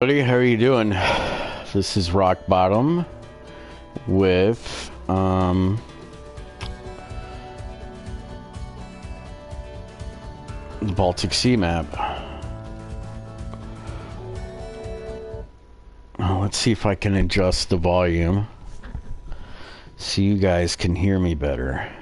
Buddy, how are you doing? This is Rock Bottom with the Baltic Sea map. Let's see if I can adjust the volume so you guys can hear me better.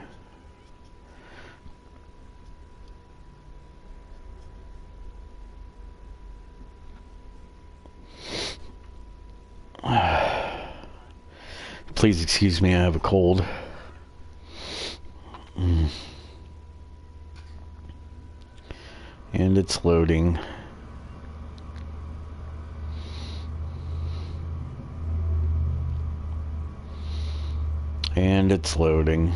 Please excuse me, I have a cold. And it's loading. And it's loading.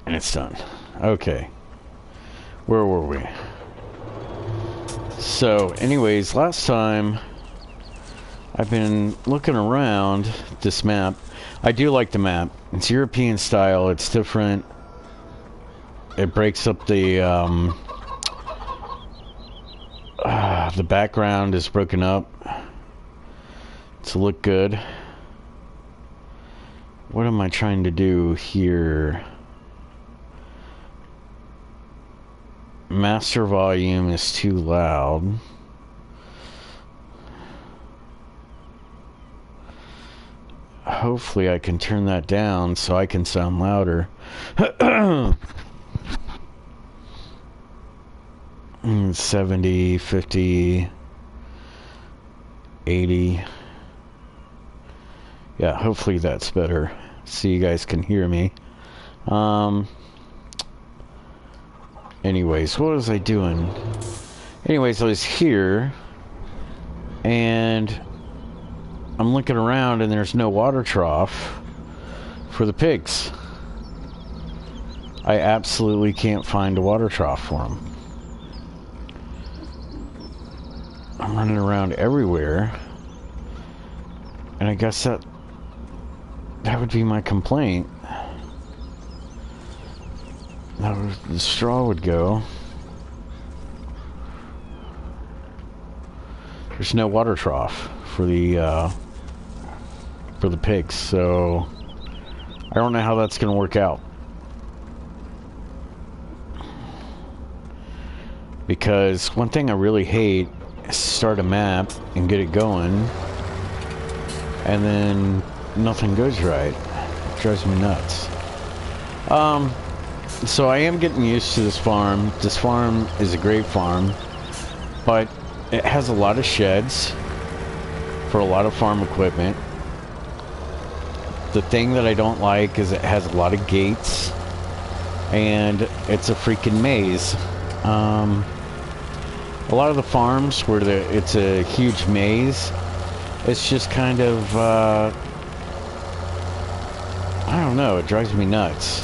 And it's done. Okay. Where were we? So, anyways, last time I've been looking around this map. I do like the map. It's European style. It's different. It breaks up the background is broken up to look good. What am I trying to do here? Master volume is too loud. Hopefully I can turn that down so I can sound louder. 70, 50, 80. Yeah, hopefully that's better so you guys can hear me. Anyways, what was I doing? Anyways, I was here and I'm looking around and there's no water trough for the pigs. I absolutely can't find a water trough for them. I'm running around everywhere, and I guess that would be my complaint. The straw would go. There's no water trough for the pigs, so I don't know how that's going to work out. Because one thing I really hate is start a map and get it going, and then nothing goes right. It drives me nuts. So I am getting used to this farm. This farm is a great farm, but it has a lot of sheds for a lot of farm equipment. The thing that I don't like is it has a lot of gates, and it's a freaking maze. A lot of the farms where it's a huge maze, it's just kind of, I don't know, it drives me nuts.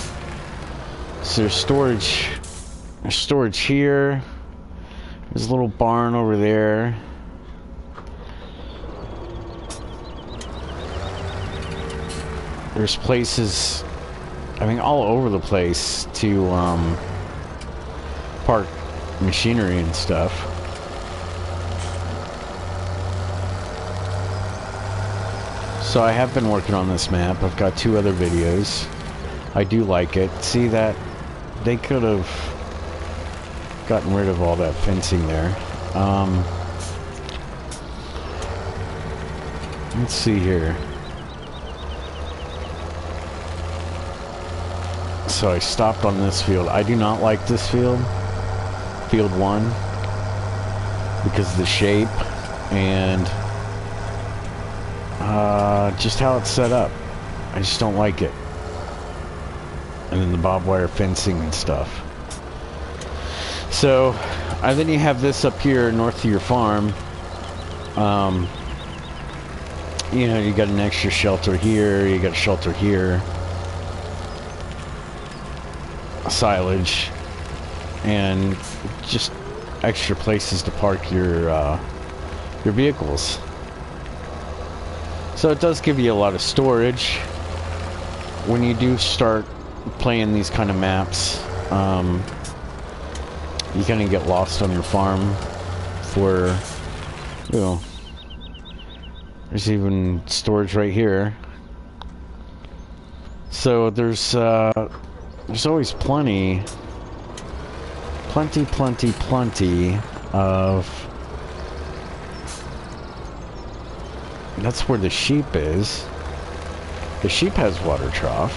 So there's storage here. There's a little barn over there. There's places, I mean, all over the place to park machinery and stuff. So I have been working on this map. I've got 2 other videos. I do like it. See that? They could have gotten rid of all that fencing there. Let's see here. So I stopped on this field. I do not like this field. Field 1. Because of the shape and just how it's set up. I just don't like it. And then the barbed wire fencing and stuff. So, and then you have this up here north of your farm. You know, you got an extra shelter here, you got a shelter here. Silage. And just extra places to park your vehicles. So it does give you a lot of storage when you do start playing these kind of maps. you kind of get lost on your farm for, you know, there's even storage right here. So there's always plenty of, that's where the sheep is. The sheep has water trough.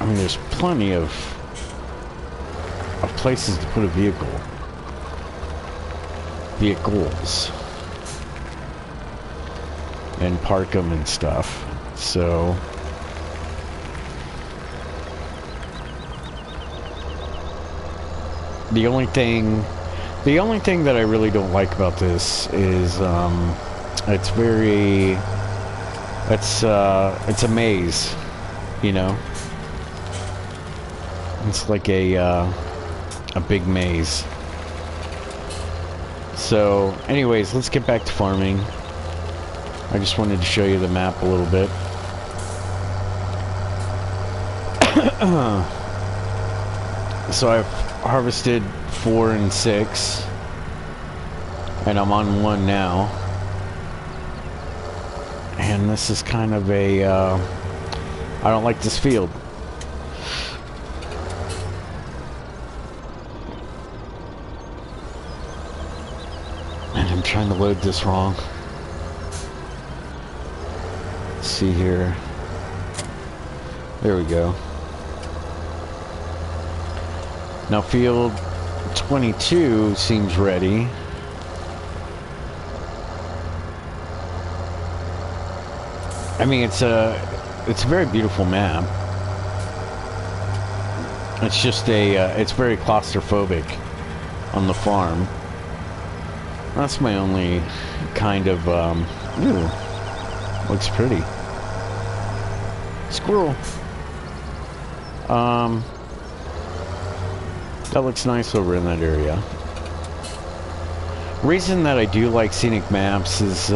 I mean, there's plenty of places to put a vehicles, and park them and stuff. So the only thing that I really don't like about this is it's a maze, you know. It's like a big maze. So anyways, let's get back to farming. I just wanted to show you the map a little bit. So I've harvested 4 and 6, and I'm on 1 now. And this is kind of a I don't like this field. And I'm trying to load this wrong. Let's see here. There we go. Now field 22 seems ready. I mean, it's a very beautiful map. It's just it's very claustrophobic on the farm. That's my only kind of, ooh, looks pretty. Squirrel. That looks nice over in that area. Reason that I do like scenic maps is,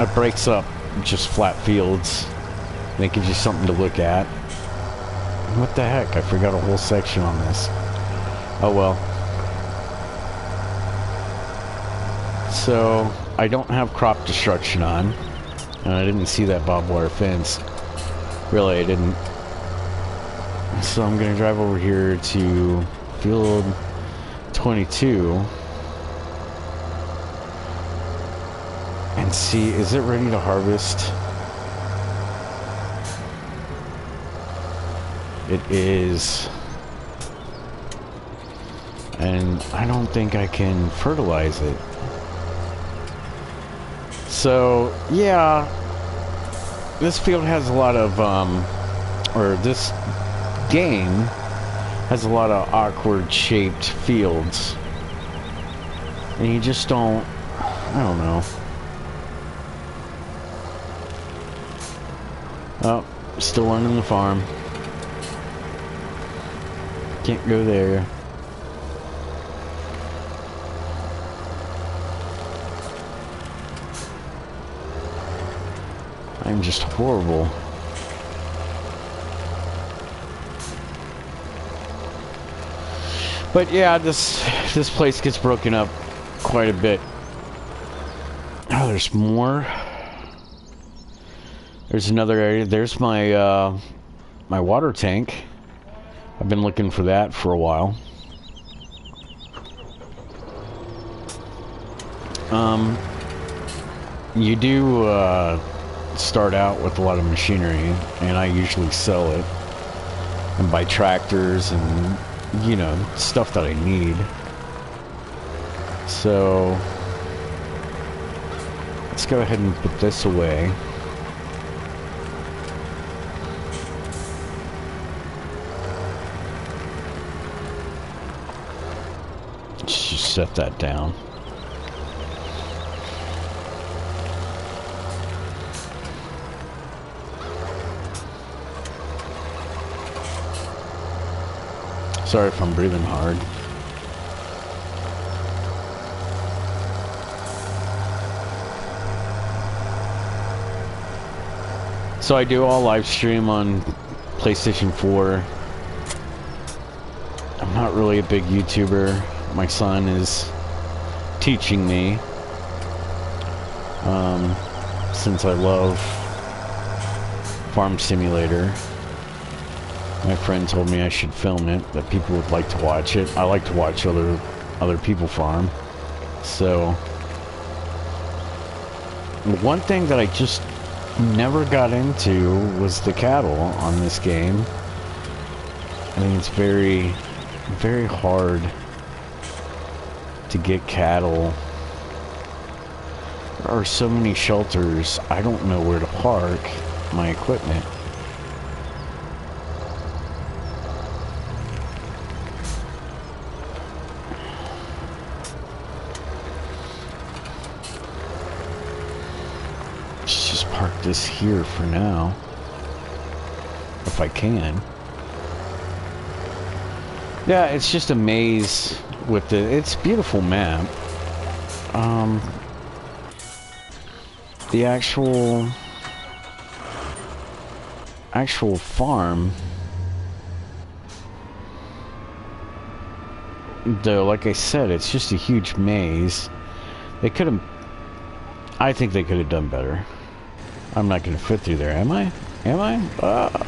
it breaks up just flat fields. And it gives you something to look at. What the heck? I forgot a whole section on this. Oh well. So, I don't have crop destruction on. And I didn't see that barbed wire fence. Really, I didn't. So I'm gonna drive over here to field 22. And see, is it ready to harvest? It is. And I don't think I can fertilize it. So, yeah, this field has a lot of, or this game has a lot of awkward shaped fields. And you just don't, I don't know. Oh, still learning the farm. Can't go there. I'm just horrible. But yeah, this place gets broken up quite a bit. Oh, there's more. There's another area. There's my my water tank. I've been looking for that for a while. You do start out with a lot of machinery, and I usually sell it and buy tractors and, you know, stuff that I need. So let's go ahead and put this away. Let's just set that down. Sorry if I'm breathing hard. So I do all live stream on PlayStation 4. I'm not really a big YouTuber. My son is teaching me. Since I love Farm Simulator. My friend told me I should film it, that people would like to watch it. I like to watch other people farm. So, one thing that I just never got into was the cattle on this game. I think it's very, very hard to get cattle. There are so many shelters, I don't know where to park my equipment. Let's just park this here for now, if I can. Yeah, it's just a maze with the, it's a beautiful map. The actual farm, though, like I said, it's just a huge maze. They could have, I think they could have done better. I'm not going to fit through there, am I? Am I?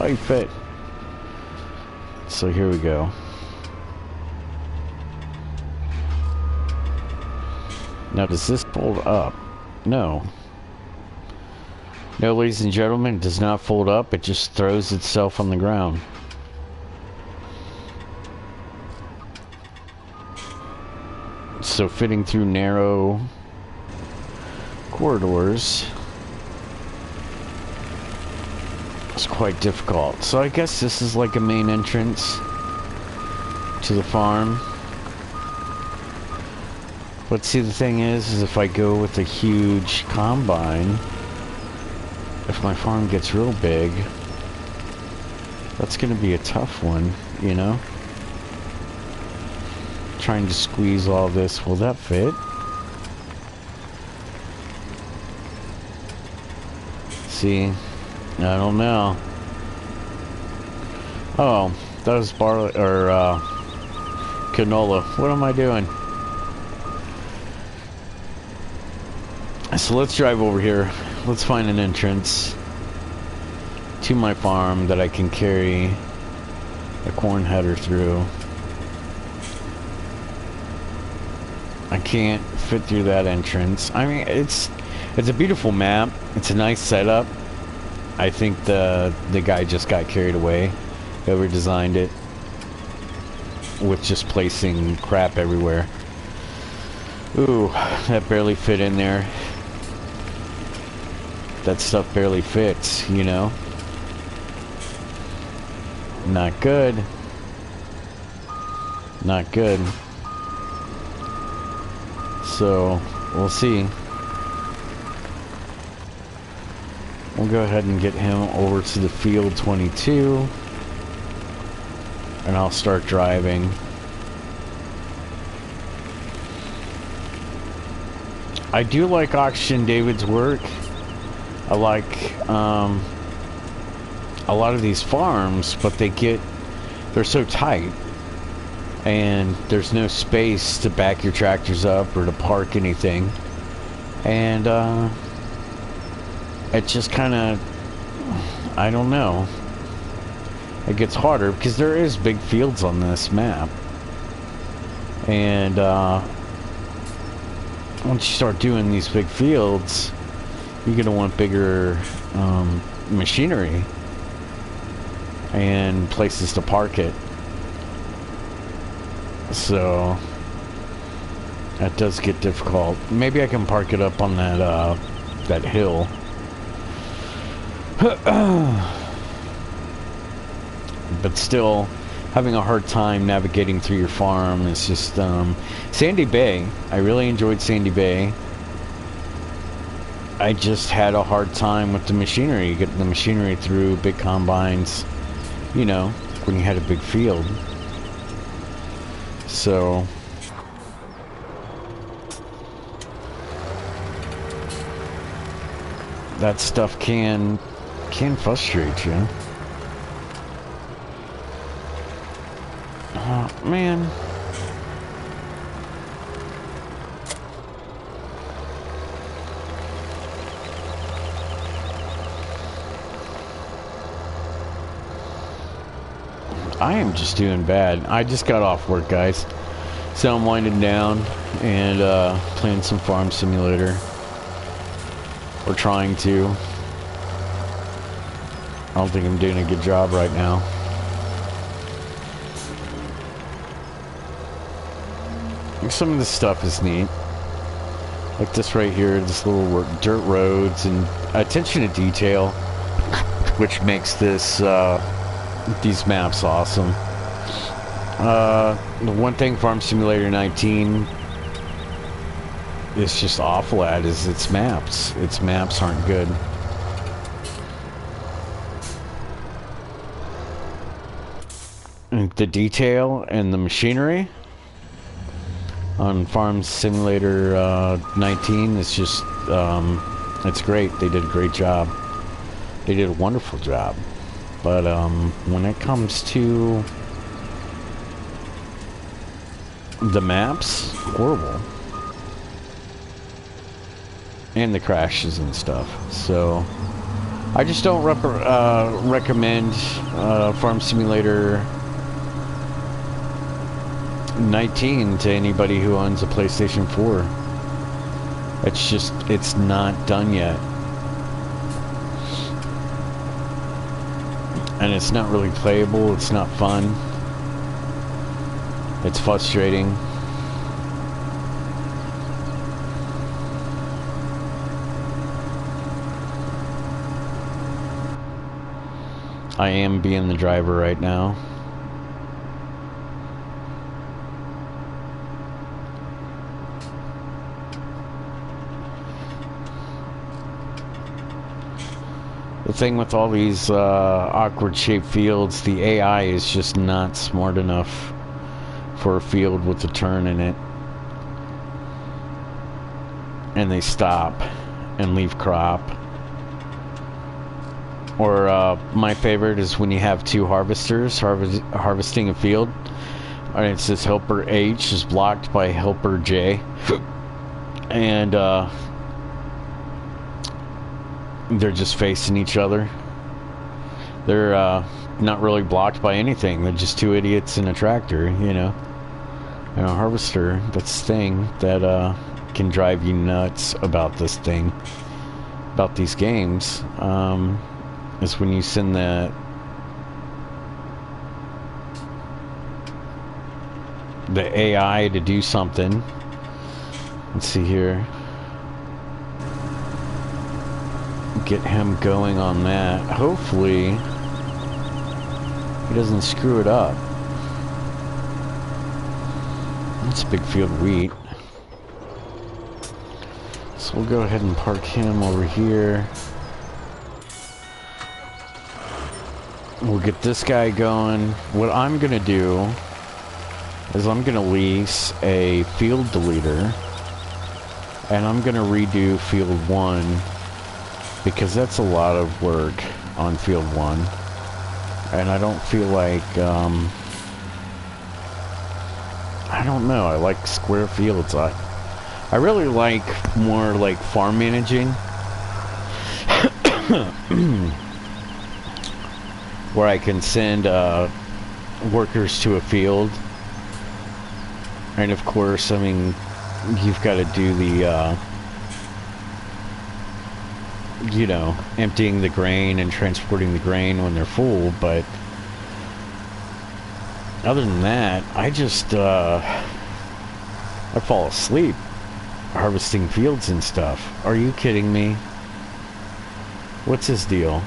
I fit. So here we go. Now, does this fold up? No. No, ladies and gentlemen, it does not fold up. It just throws itself on the ground. So fitting through narrow corridors is quite difficult. So I guess this is like a main entrance to the farm. But see, the thing is if I go with a huge combine, if my farm gets real big, that's going to be a tough one, you know? Trying to squeeze all this. Will that fit? See? I don't know. Oh, that was barley, or, canola. What am I doing? So let's drive over here. Let's find an entrance to my farm that I can carry a corn header through. I can't fit through that entrance. I mean, it's a beautiful map. It's a nice setup. I think the guy just got carried away, whoever designed it, with just placing crap everywhere. Ooh, that barely fit in there. That stuff barely fits, you know? Not good. Not good. So, we'll see. We'll go ahead and get him over to the field 22. And I'll start driving. I do like Oxygen David's work. I like a lot of these farms, but they're so tight, and there's no space to back your tractors up or to park anything, and it just kind of, I don't know, it gets harder because there is big fields on this map, and once you start doing these big fields, you're gonna want bigger machinery and places to park it. So that does get difficult. Maybe I can park it up on that hill. But still, having a hard time navigating through your farm. It's just Sandy Bay. I really enjoyed Sandy Bay. I just had a hard time with the machinery, getting the machinery through big combines, you know, when you had a big field. So that stuff can frustrate you. Oh, man. I am just doing bad. I just got off work, guys. So I'm winding down and playing some Farm Simulator. We're trying to. I don't think I'm doing a good job right now. Some of this stuff is neat. Like this right here, this little dirt roads and attention to detail, which makes this these maps awesome. The one thing Farm Simulator 19 is just awful at is its maps. Its maps aren't good. And the detail and the machinery on Farm Simulator 19 is just, it's great. They did a great job. They did a wonderful job. But when it comes to the maps, horrible. And the crashes and stuff. So I just don't recommend Farm Simulator 19 to anybody who owns a PlayStation 4. It's just, it's not done yet. And it's not really playable, it's not fun. It's frustrating. I am being the driver right now. The thing with all these awkward shaped fields, the AI is just not smart enough for a field with a turn in it. And they stop and leave crop. Or my favorite is when you have two harvesters harvesting a field. And it says helper H is blocked by helper J. And they're just facing each other. They're not really blocked by anything. They're just two idiots in a tractor, you know. And a harvester, that's the thing that can drive you nuts about this thing, about these games, is when you send the AI to do something. Let's see here. Get him going on that. Hopefully he doesn't screw it up. That's a big field of wheat. So we'll go ahead and park him over here. We'll get this guy going. What I'm gonna do is I'm gonna lease a field deleter and I'm gonna redo field 1 because that's a lot of work on field 1 and I don't feel like I don't know, I like square fields. I really like more like farm managing where I can send workers to a field, and of course, I mean, you've got to do the you know, emptying the grain and transporting the grain when they're full, but other than that, I just I fall asleep harvesting fields and stuff. Are you kidding me? What's his deal?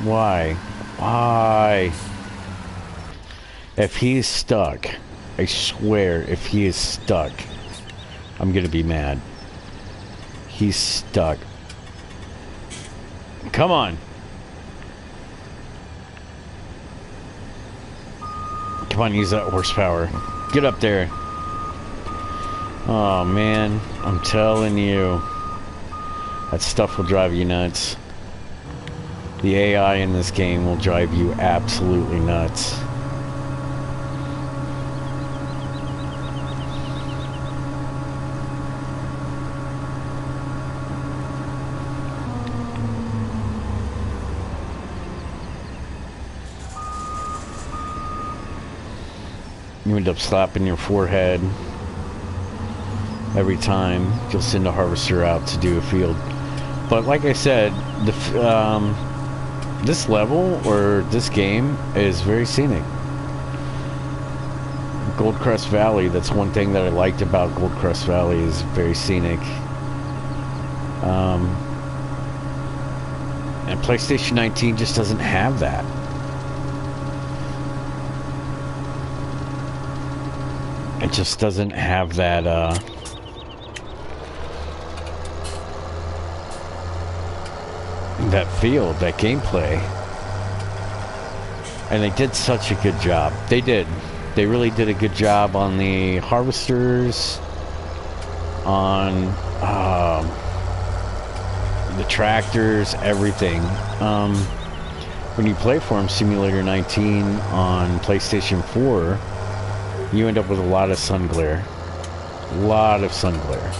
Why? Why? If he is stuck, I swear, if he is stuck, I'm gonna be mad. He's stuck. Come on. Come on, use that horsepower. Get up there. Oh, man. I'm telling you. That stuff will drive you nuts. The AI in this game will drive you absolutely nuts. You end up slapping your forehead every time you'll send a harvester out to do a field. But like I said, this level or this game is very scenic. Goldcrest Valley, that's one thing that I liked about Goldcrest Valley, is very scenic. And PlayStation 19 just doesn't have that. It just doesn't have that, that feel, that gameplay. And they did such a good job. They did. They really did a good job on the harvesters, on the tractors, everything. When you play Farm Simulator 19 on PlayStation 4, you end up with a lot of sun glare. A lot of sun glare.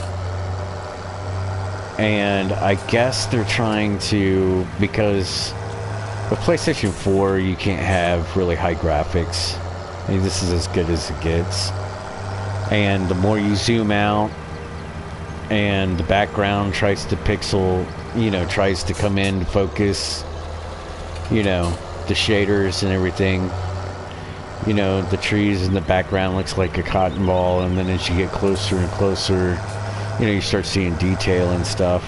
And I guess they're trying to, because with PlayStation 4 you can't have really high graphics. I mean, this is as good as it gets. And the more you zoom out and the background tries to pixel, you know, tries to come in to focus, you know, the shaders and everything. You know, the trees in the background looks like a cotton ball, and then as you get closer and closer, you know, you start seeing detail and stuff.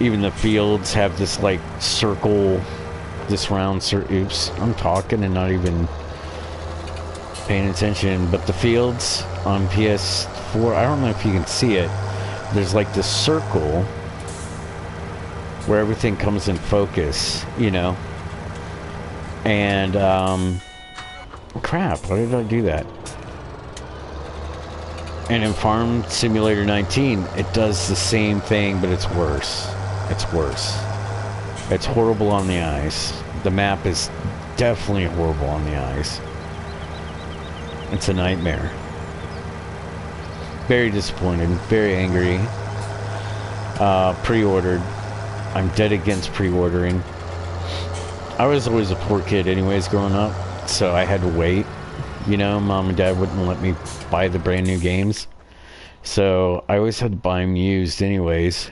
Even the fields have this like circle, this round oops, I'm talking and not even paying attention. But the fields on PS4, I don't know if you can see it, there's like this circle where everything comes in focus, you know. And crap, why did I do that? And in Farm Simulator 19 it does the same thing, but it's worse. It's worse. It's horrible on the eyes. The map is definitely horrible on the eyes. It's a nightmare. Very disappointed, very angry. Pre-ordered. I'm dead against pre-ordering. I was always a poor kid anyways growing up, so I had to wait. You know, mom and dad wouldn't let me buy the brand new games. So I always had to buy them used anyways.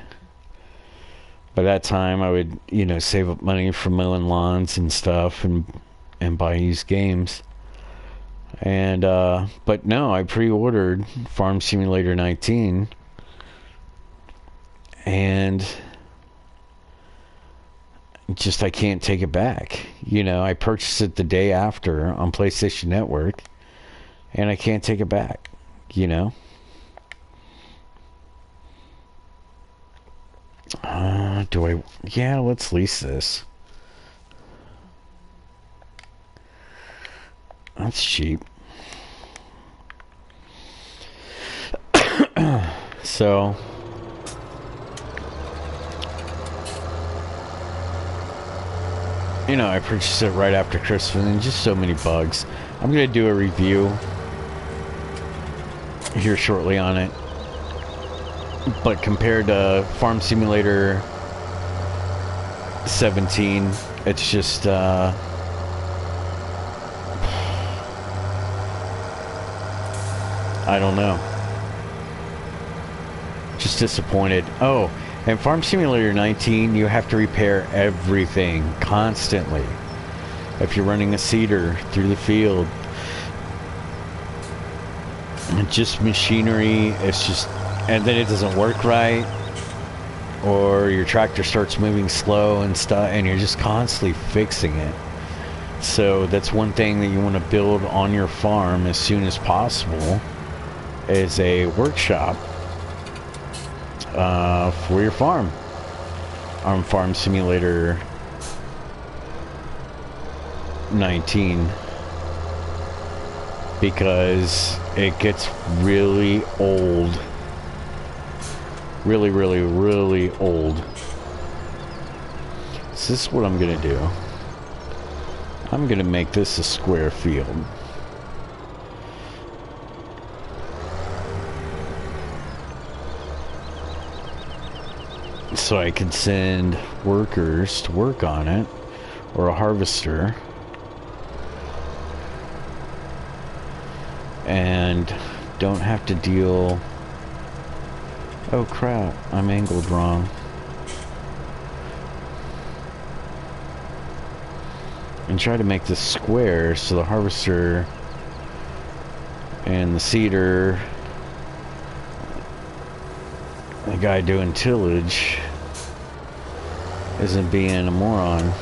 By that time, I would, you know, save up money for mowing lawns and stuff and buy used games. And, but no, I pre-ordered Farm Simulator 19. And just, I can't take it back. You know, I purchased it the day after on PlayStation Network, and I can't take it back, you know. Yeah, let's lease this. That's cheap. So you know, I purchased it right after Christmas, and just so many bugs. I'm gonna do a review here shortly on it. But compared to Farm Simulator 17, it's just I don't know. Just disappointed. Oh, and Farm Simulator 19, you have to repair everything constantly. If you're running a seeder through the field, just machinery, it's just, and then it doesn't work right, or your tractor starts moving slow and stuff, and you're just constantly fixing it. So that's one thing that you want to build on your farm as soon as possible, is a workshop for your farm on Farm Simulator 19, because it gets really old, really old. So this is what I'm gonna do. I'm gonna make this a square field. So I can send workers to work on it, or a harvester. and don't have to deal... Oh crap, I'm angled wrong. And try to make this square so the harvester and the seeder, the guy doing tillage, isn't being a moron.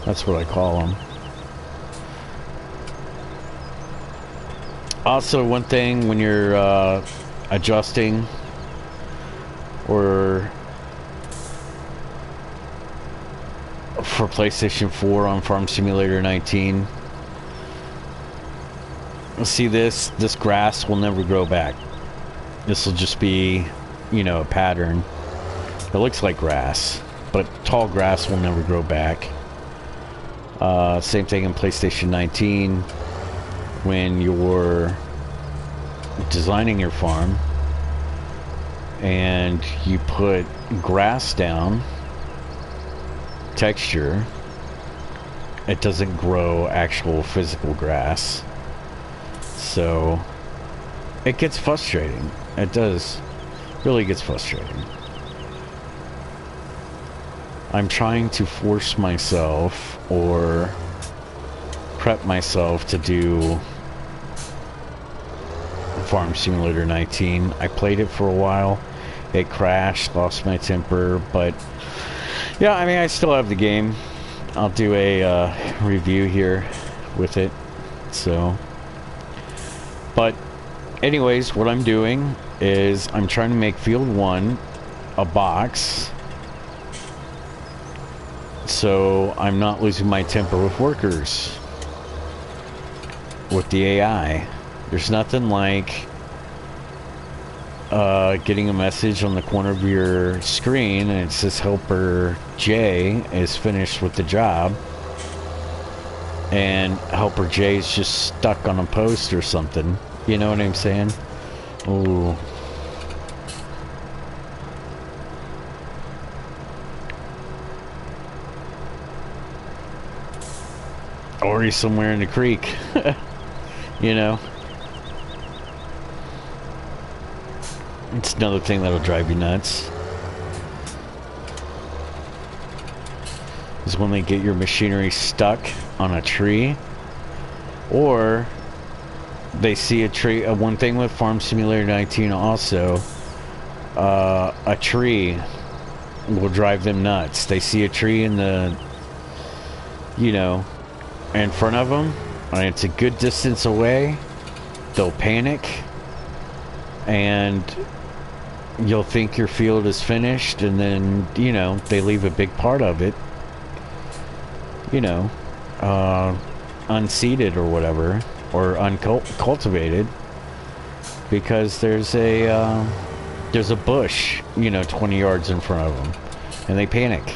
That's what I call him. Also, one thing when you're adjusting or for PlayStation 4 on Farm Simulator 19, see this grass will never grow back. This will just be, you know, a pattern. It looks like grass, but tall grass will never grow back. Same thing in PlayStation 19. When you're designing your farm and you put grass down, texture, it doesn't grow actual physical grass. So it gets frustrating. It does. Really gets frustrating. I'm trying to force myself or prep myself to do Farm Simulator 19. I played it for a while. It crashed, lost my temper, but yeah, I mean, I still have the game. I'll do a review here with it. So, but anyways, what I'm doing is I'm trying to make Field 1 a box, so I'm not losing my temper with workers, with the AI. There's nothing like getting a message on the corner of your screen and it says Helper J is finished with the job, and Helper J is just stuck on a post or something. You know what I'm saying? Ooh. Or he's somewhere in the creek. You know? It's another thing that'll drive you nuts. Is when they get your machinery stuck on a tree, or they see a tree. One thing with Farm Simulator 19 also, a tree will drive them nuts. They see a tree in the, you know, in front of them, and it's a good distance away. They'll panic, and you'll think your field is finished, and then, you know, they leave a big part of it, you know, unseeded or whatever, or uncultivated, because there's a bush, you know, 20 yards in front of them, and they panic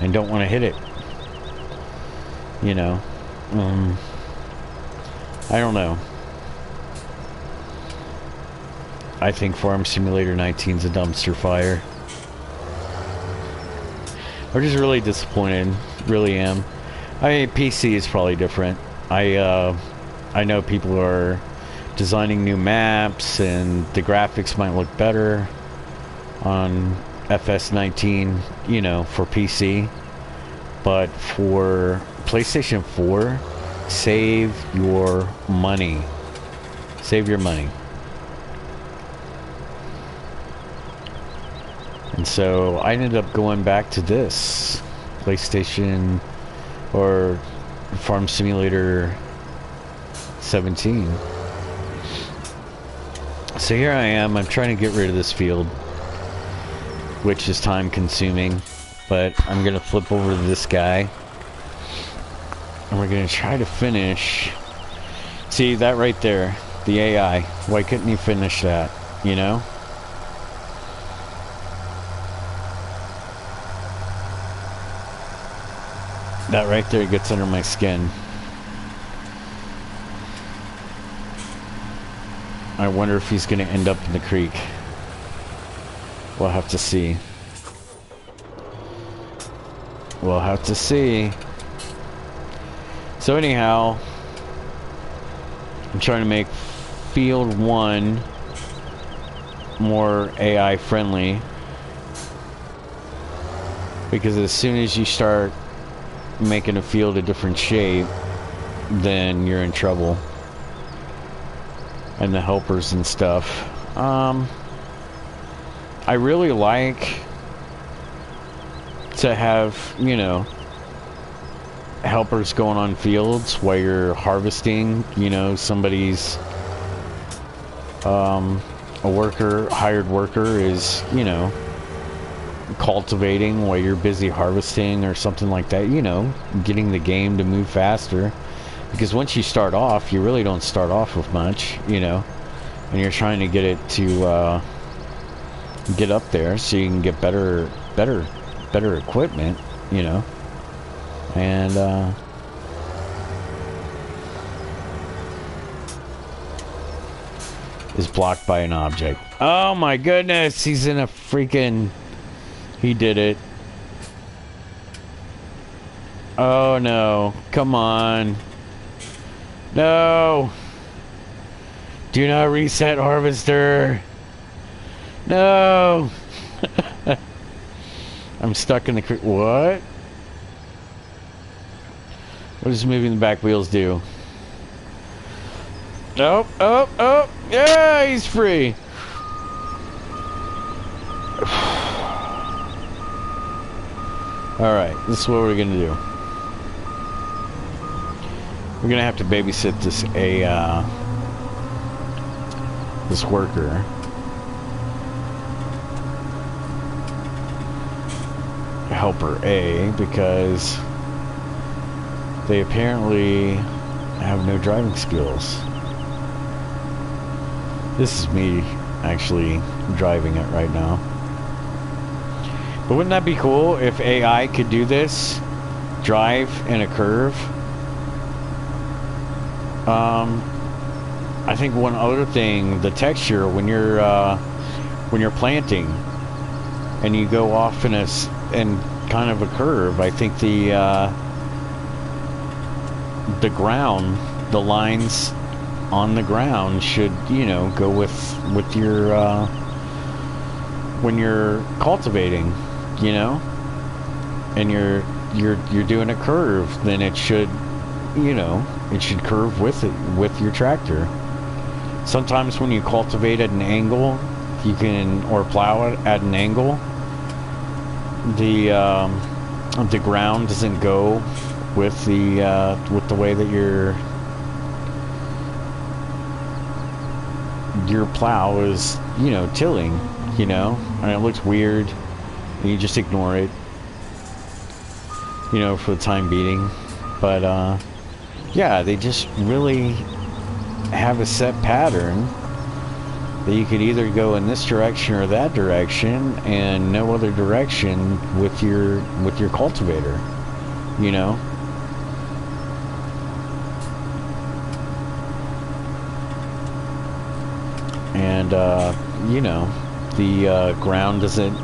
and don't want to hit it, you know. I don't know. I think Farm Simulator 19 is a dumpster fire. I'm just really disappointed. Really am. I mean, PC is probably different. I know people are designing new maps and the graphics might look better on FS17, you know, for PC. But for PlayStation 4, save your money. Save your money. And so I ended up going back to this PlayStation or Farm Simulator 17. So here I am. I'm trying to get rid of this field, which is time consuming, but I'm gonna flip over to this guy and we're gonna try to finish. See that right there, the AI, why couldn't he finish that, you know? That right there gets under my skin. I wonder if he's gonna end up in the creek. We'll have to see. We'll have to see. So anyhow, I'm trying to make field 1 more AI friendly, because as soon as you start making a field a different shape, then you're in trouble. And the helpers and stuff. I really like to have, you know, helpers going on fields while you're harvesting. You know, somebody's a worker, hired worker is, you know, cultivating while you're busy harvesting or something like that, you know, getting the game to move faster. Because once you start off, you really don't start off with much, you know, and you're trying to get it to get up there so you can get better equipment, you know. And is blocked by an object. Oh my goodness, he's in a freaking... He did it. Oh no, come on. No! Do not reset harvester! No! I'm stuck in the... What? What does moving the back wheels do? Oh, oh, oh! Yeah, he's free! Alright, this is what we're gonna do. We're gonna have to babysit this this worker. Helper A, because they apparently have no driving skills. This is me actually driving it right now. But wouldn't that be cool if AI could do this? Drive in a curve? I think one other thing, the texture when you're planting and you go off in kind of a curve, I think the ground, the lines on the ground should, you know, go with your when you're cultivating, you know, and you're doing a curve, then it should, you know, it should curve with it, with your tractor. Sometimes when you cultivate at an angle, you can, or plow it at an angle, the ground doesn't go with the way that your plow is, you know, tilling, you know, and it looks weird, and you just ignore it, you know, for the time being. But yeah, they just really have a set pattern that you could either go in this direction or that direction, and no other direction with your cultivator, you know. And you know, the ground doesn't,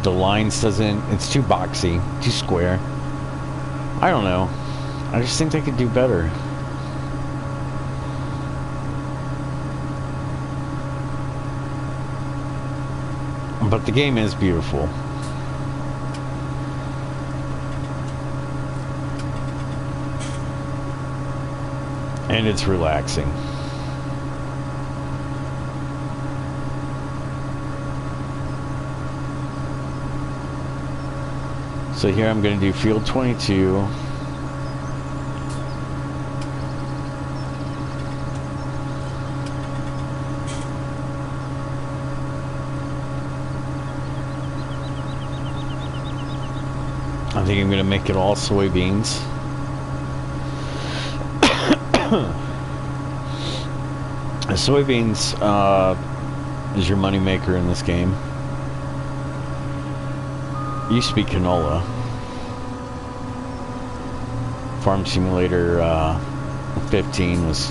the lines doesn't, it's too boxy, too square. I don't know, I just think they could do better. But the game is beautiful. And it's relaxing. So here I'm going to do field 22. I think I'm going to make it all soybeans. Soybeans is your money maker in this game. Used to be canola. Farm Simulator 15 was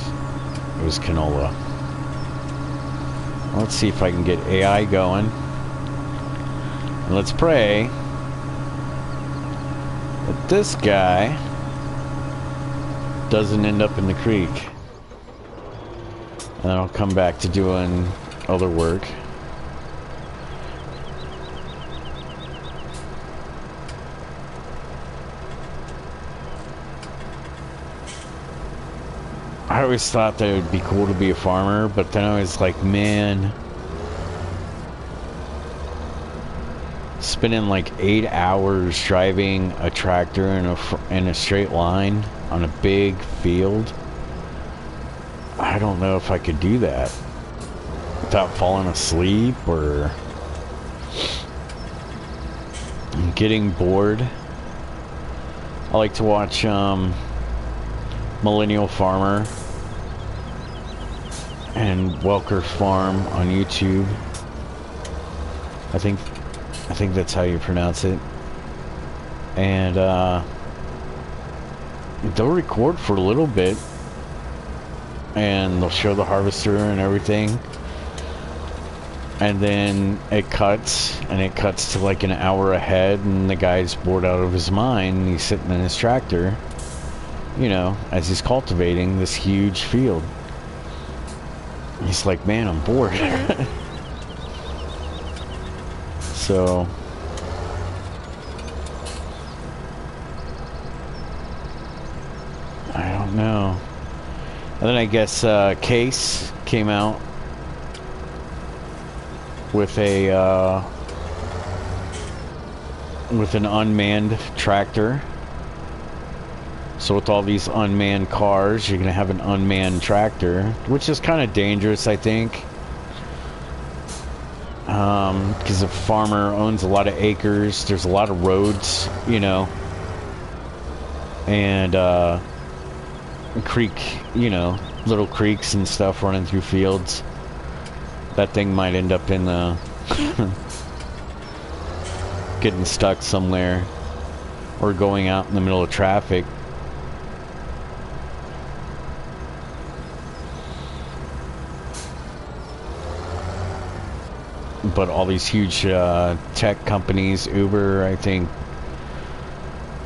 canola. Let's see if I can get AI going. And let's pray that this guy doesn't end up in the creek. And then I'll come back to doing other work. I always thought that it would be cool to be a farmer, but then I was like, man, spending like 8 hours driving a tractor in a straight line on a big field, I don't know if I could do that without falling asleep or getting bored. I like to watch Millennial Farmer and Welker Farm on YouTube. I think that's how you pronounce it. And they'll record for a little bit and they'll show the harvester and everything, and then it cuts to like an hour ahead, and the guy's bored out of his mind, and he's sitting in his tractor, you know, as he's cultivating this huge field. He's like, man, I'm bored. So I don't know. And then I guess Case came out with a with an unmanned tractor. So with all these unmanned cars, you're gonna have an unmanned tractor, which is kind of dangerous, I think. Because a farmer owns a lot of acres, there's a lot of roads, you know, and creek, you know, little creeks and stuff running through fields. That thing might end up in the getting stuck somewhere or going out in the middle of traffic. But all these huge tech companies, Uber, I think,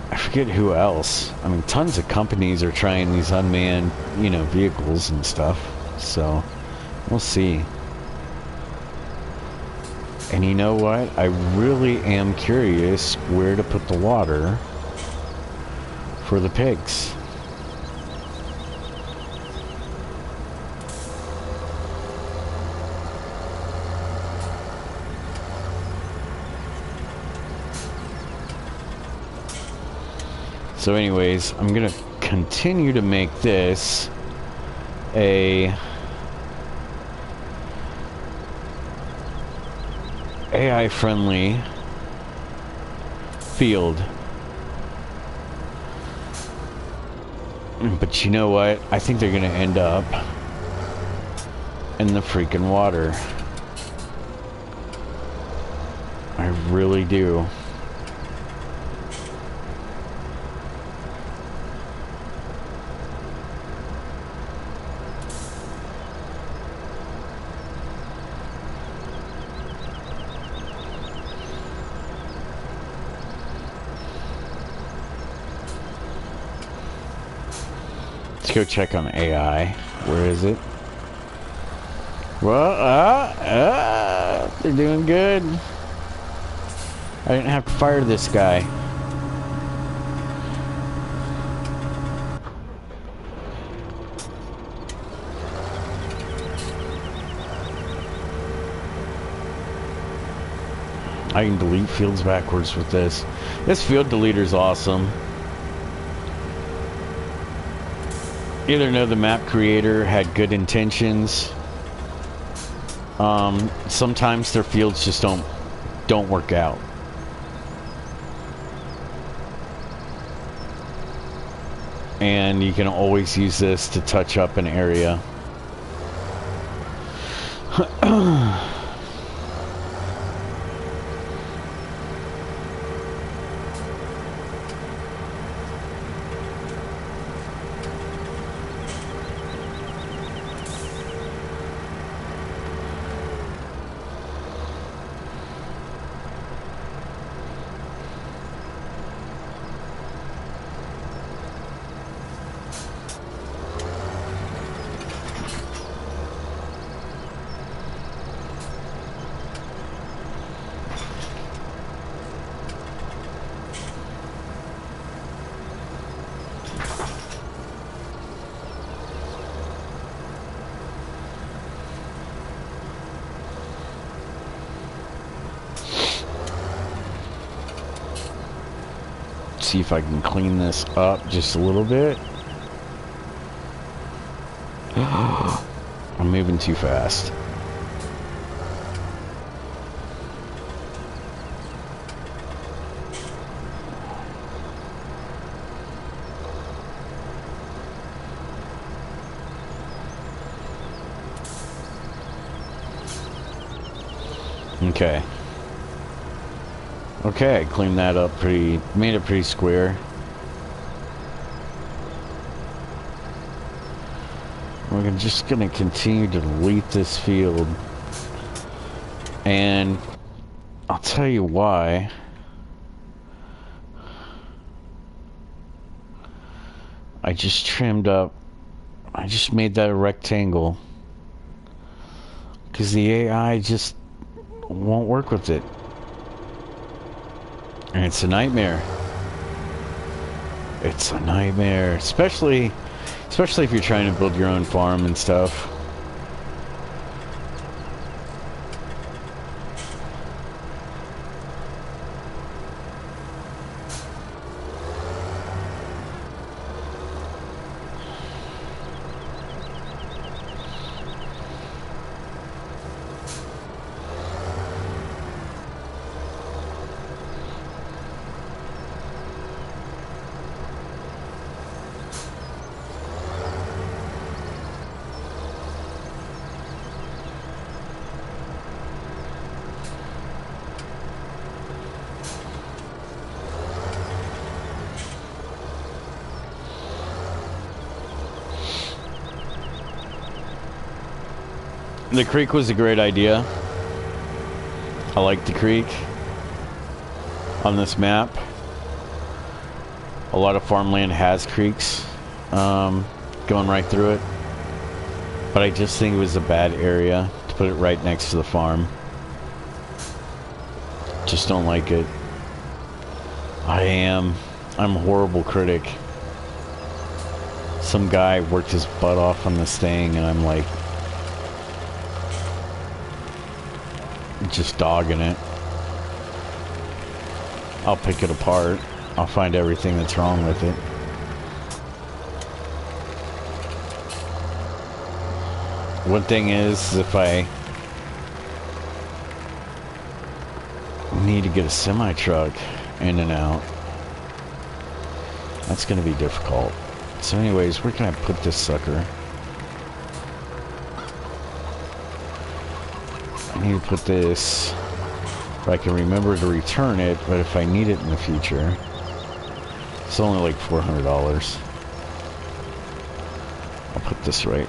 I forget who else. I mean, tons of companies are trying these unmanned, you know, vehicles and stuff. So, we'll see. And you know what? I really am curious where to put the water for the pigs. So anyways, I'm gonna continue to make this a AI friendly field. But you know what? I think they're gonna end up in the freaking water. I really do. Let's go check on AI. Where is it? Well, they're doing good. I didn't have to fire this guy. I can delete fields backwards with this. This field deleter is awesome. Either know the map creator had good intentions. Sometimes their fields just don't work out. And you can always use this to touch up an area. see if I can clean this up just a little bit. I'm moving too fast. Okay. Okay, I cleaned that up made it pretty square. We're just gonna continue to delete this field. And I'll tell you why. I just trimmed up, I just made that a rectangle. Because the AI just won't work with it. And it's a nightmare. It's a nightmare. Especially if you're trying to build your own farm and stuff. The creek was a great idea. I like the creek on this map. A lot of farmland has creeks going right through it. But I just think it was a bad area to put it right next to the farm. Just don't like it. I'm a horrible critic. Some guy worked his butt off on this thing and I'm like, just dogging it. I'll pick it apart. I'll find everything that's wrong with it. One thing is, if I need to get a semi-truck in and out, that's going to be difficult. So anyways, where can I put this sucker? I need to put this if I can remember to return it, but if I need it in the future, it's only like $400. I'll put this right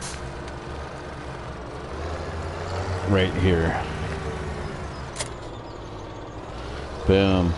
here. Boom.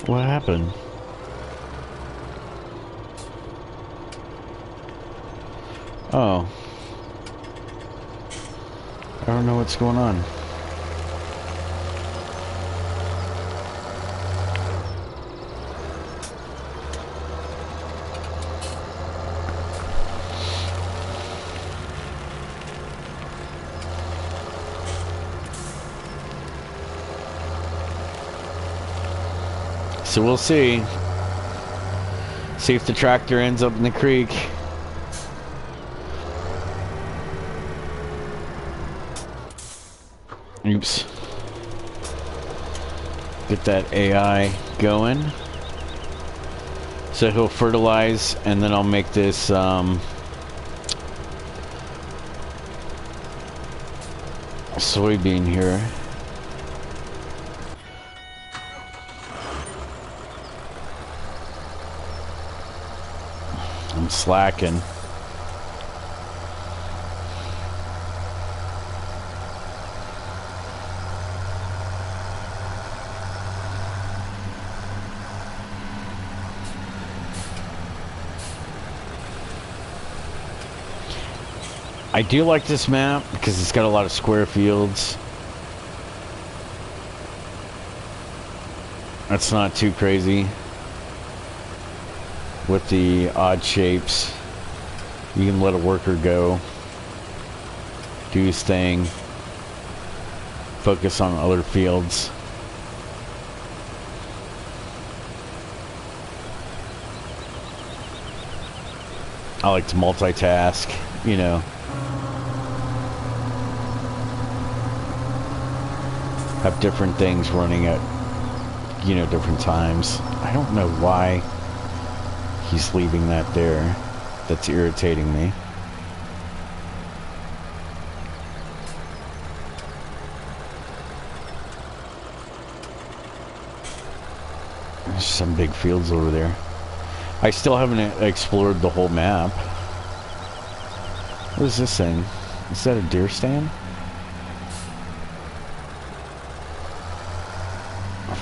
What happened? Oh. I don't know what's going on. So we'll see. See if the tractor ends up in the creek. Oops. Get that AI going. So he'll fertilize and then I'll make this soybean here. I'm slacking. I do like this map because it's got a lot of square fields. That's not too crazy. With the odd shapes, you can let a worker go, do his thing, focus on other fields. I like to multitask, you know. Have different things running at, you know, different times. I don't know why he's leaving that there. That's irritating me. There's some big fields over there. I still haven't explored the whole map. What is this thing? Is that a deer stand?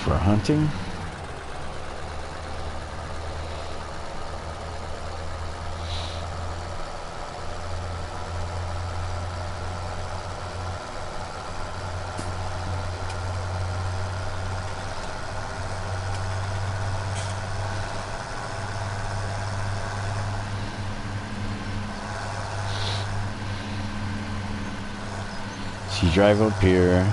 For hunting? So you drive up here.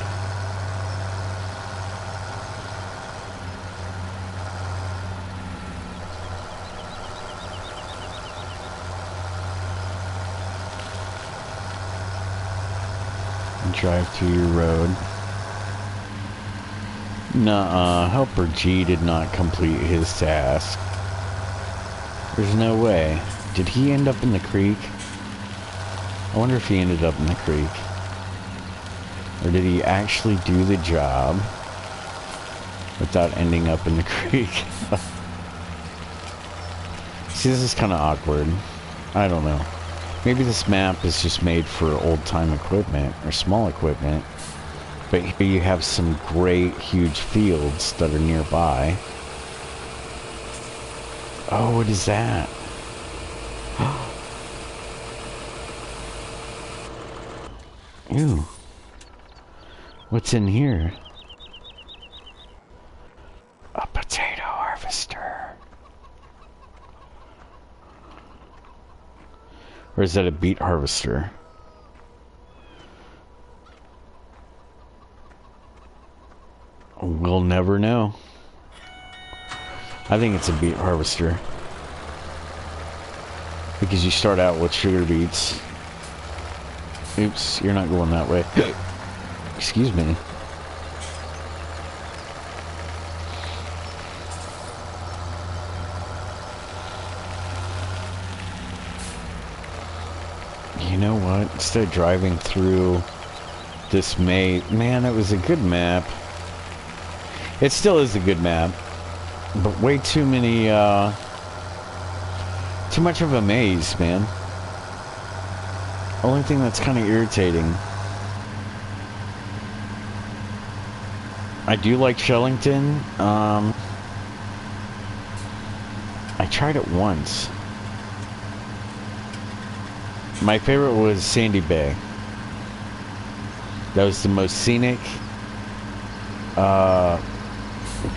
Drive through your road. Nuh-uh, Helper G did not complete his task. There's no way. Did he end up in the creek? I wonder if he ended up in the creek. Or did he actually do the job without ending up in the creek? See, this is kind of awkward. I don't know. Maybe this map is just made for old-time equipment or small equipment, but here you have some great huge fields that are nearby. Oh, what is that? Ew. What's in here? A potato harvester. Or is that a beet harvester? We'll never know. I think it's a beet harvester. Because you start out with sugar beets. Oops, you're not going that way. Excuse me. You know what? Instead of driving through this maze, man, it was a good map. It still is a good map, but way too many, too much of a maze, man. Only thing that's kind of irritating. I do like Shellington. I tried it once. My favorite was Sandy Bay. That was the most scenic,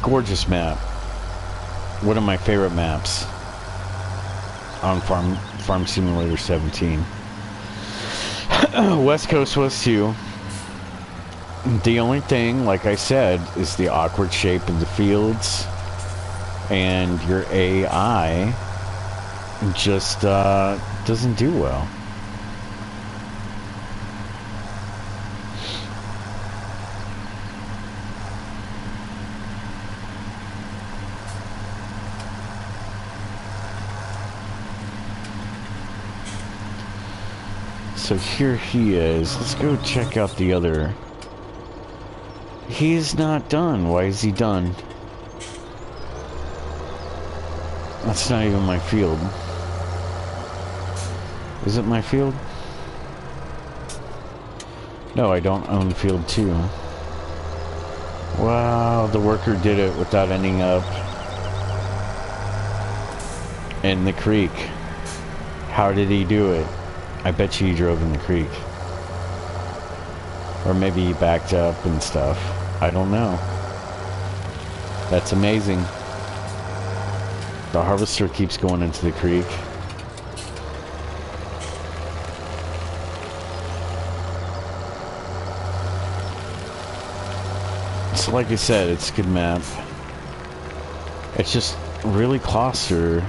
gorgeous map. One of my favorite maps on Farm Simulator 17. West Coast was too. The only thing, like I said, is the awkward shape of the fields, and your AI just doesn't do well. So here he is. Let's go check out the other. He's not done. Why is he done? That's not even my field. Is it my field? No, I don't own field 2. Wow, the worker did it without ending up in the creek. How did he do it? I bet you he drove in the creek. Or maybe he backed up and stuff. I don't know. That's amazing. The harvester keeps going into the creek. So like I said, it's a good map. It's just really clustered.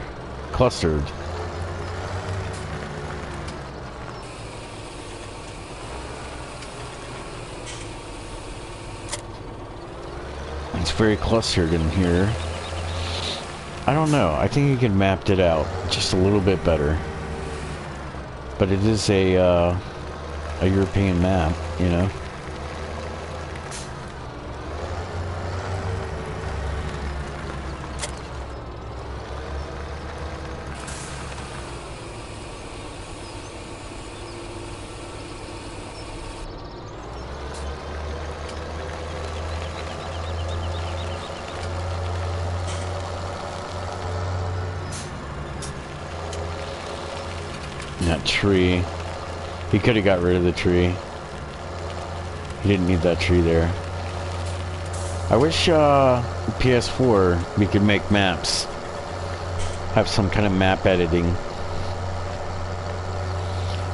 It's very clustered in here. I don't know. I think you can map it out just a little bit better. But it is a European map, you know. That tree. He could have got rid of the tree. He didn't need that tree there. I wish PS4 we could make maps. Have some kind of map editing.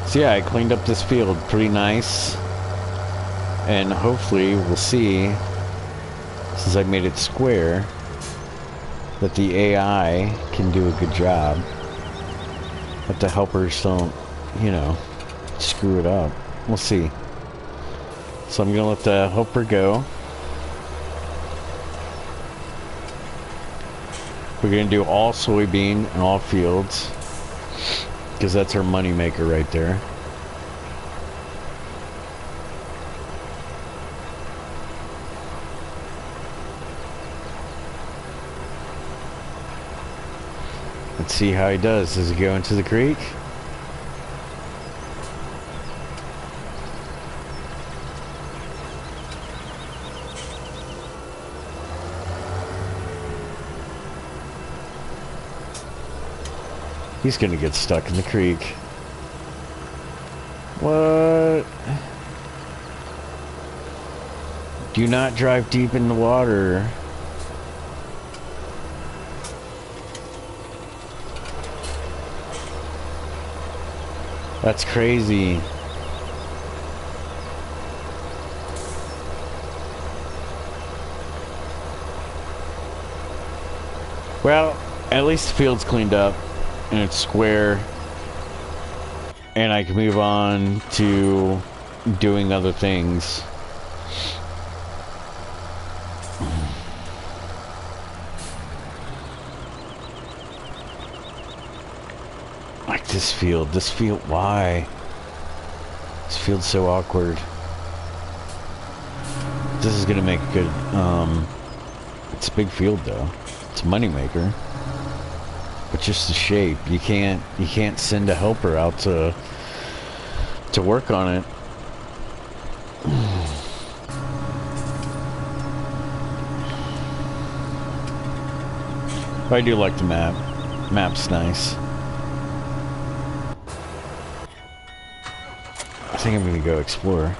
So yeah, I cleaned up this field pretty nice. And hopefully we'll see, since I made it square, that the AI can do a good job. But the helpers don't, you know, screw it up. We'll see. So I'm gonna let the helper go. We're gonna do all soybean and all fields, because that's our money maker right there. Let's see how he does. Does he go into the creek? He's gonna get stuck in the creek. What? Do not drive deep in the water. That's crazy. Well, at least the field's cleaned up and it's square, and I can move on to doing other things. Like this field, why? This field's so awkward. This is gonna make a good, it's a big field though. It's a moneymaker. But just the shape, you can't send a helper out to work on it. But I do like the map. Map's nice. I think I'm gonna go explore.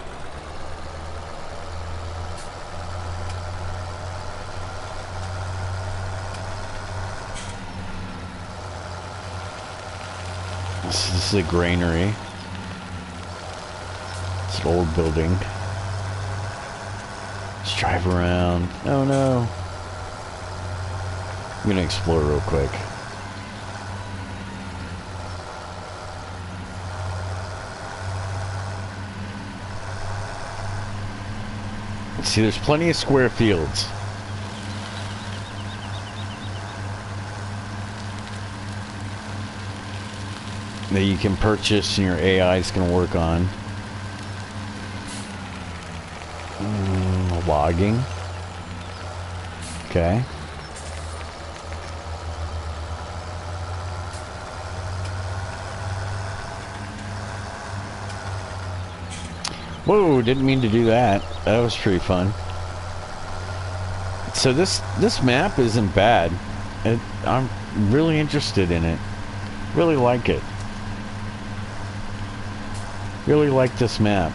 This is a granary. It's an old building. Let's drive around. Oh no. I'm gonna explore real quick. See, there's plenty of square fields. That you can purchase and your AI is going to work on. Logging. Okay. Whoa, didn't mean to do that. That was pretty fun. So this map isn't bad. I'm really interested in it. Really like it. Really like this map.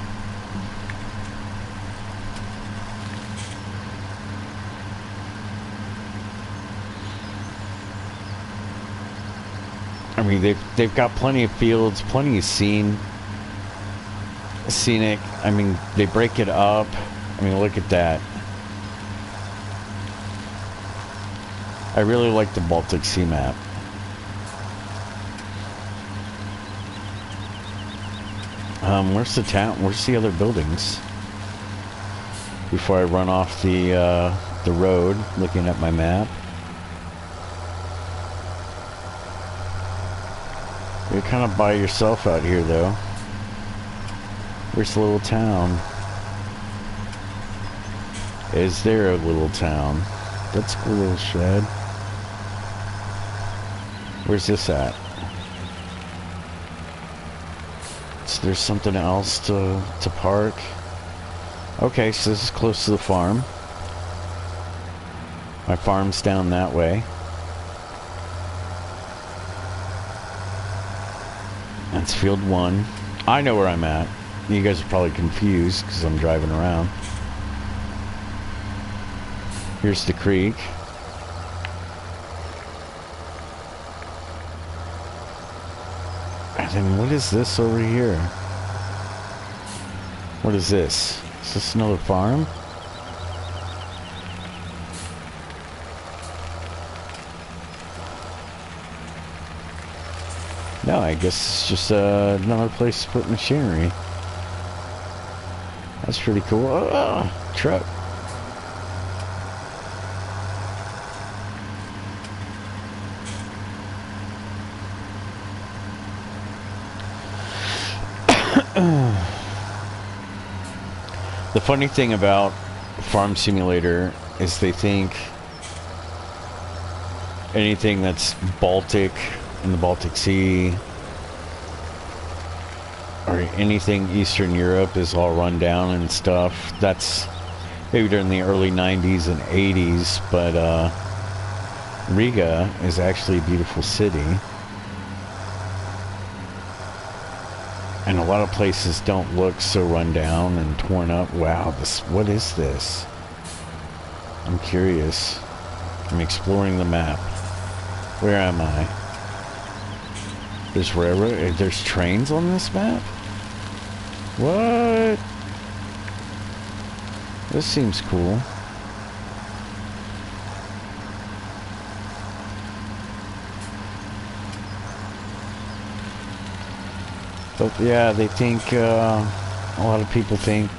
I mean, they've got plenty of fields, plenty of scenic. I mean, they break it up. I mean, look at that. I really like the Baltic Sea map. Where's the town? Where's the other buildings? Before I run off the road, looking at my map. You're kind of by yourself out here, though. Where's the little town? Is there a little town? That's a cool little shed. Where's this at? So there's something else to park. Okay, so this is close to the farm. My farm's down that way. That's field 1. I know where I'm at. You guys are probably confused because I'm driving around. Here's the creek. And then what is this over here? What is this? Is this another farm? No, I guess it's just another place to put machinery. That's pretty cool. Oh, truck. The funny thing about Farm Simulator is they think anything that's Baltic in the Baltic Sea or anything Eastern Europe is all run down and stuff. That's maybe during the early 90s and 80s, but Riga is actually a beautiful city. And a lot of places don't look so run down and torn up. Wow, what is this? I'm curious. I'm exploring the map. Where am I? There's railroad. There's trains on this map? What? This seems cool. But yeah, they think, a lot of people think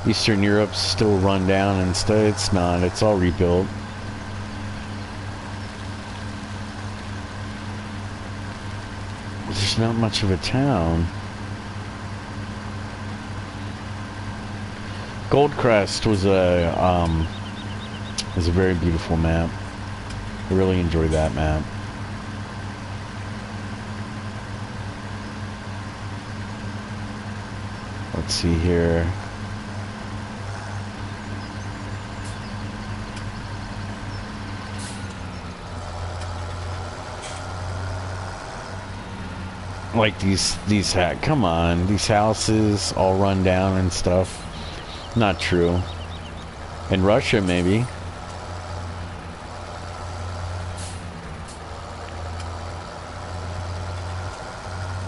Eastern Europe's still run down and stuff. It's not. It's all rebuilt. There's not much of a town. Goldcrest was a very beautiful map. I really enjoyed that map. Let's see here. Like these come on, these houses all run down and stuff. Not true. In Russia, maybe.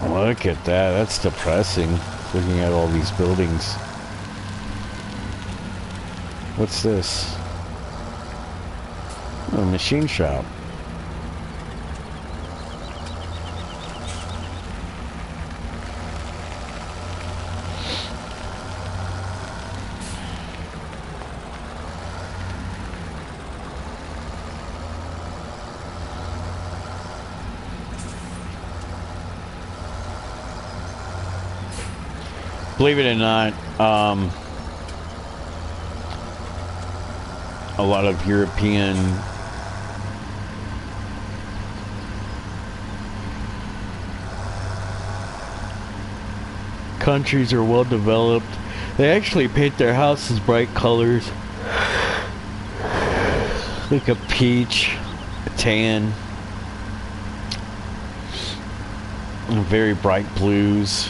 Look at that. That's depressing. Looking at all these buildings. What's this? Oh, a machine shop. Believe it or not, a lot of European countries are well developed. They actually paint their houses bright colors. Like a peach, a tan, very bright blues,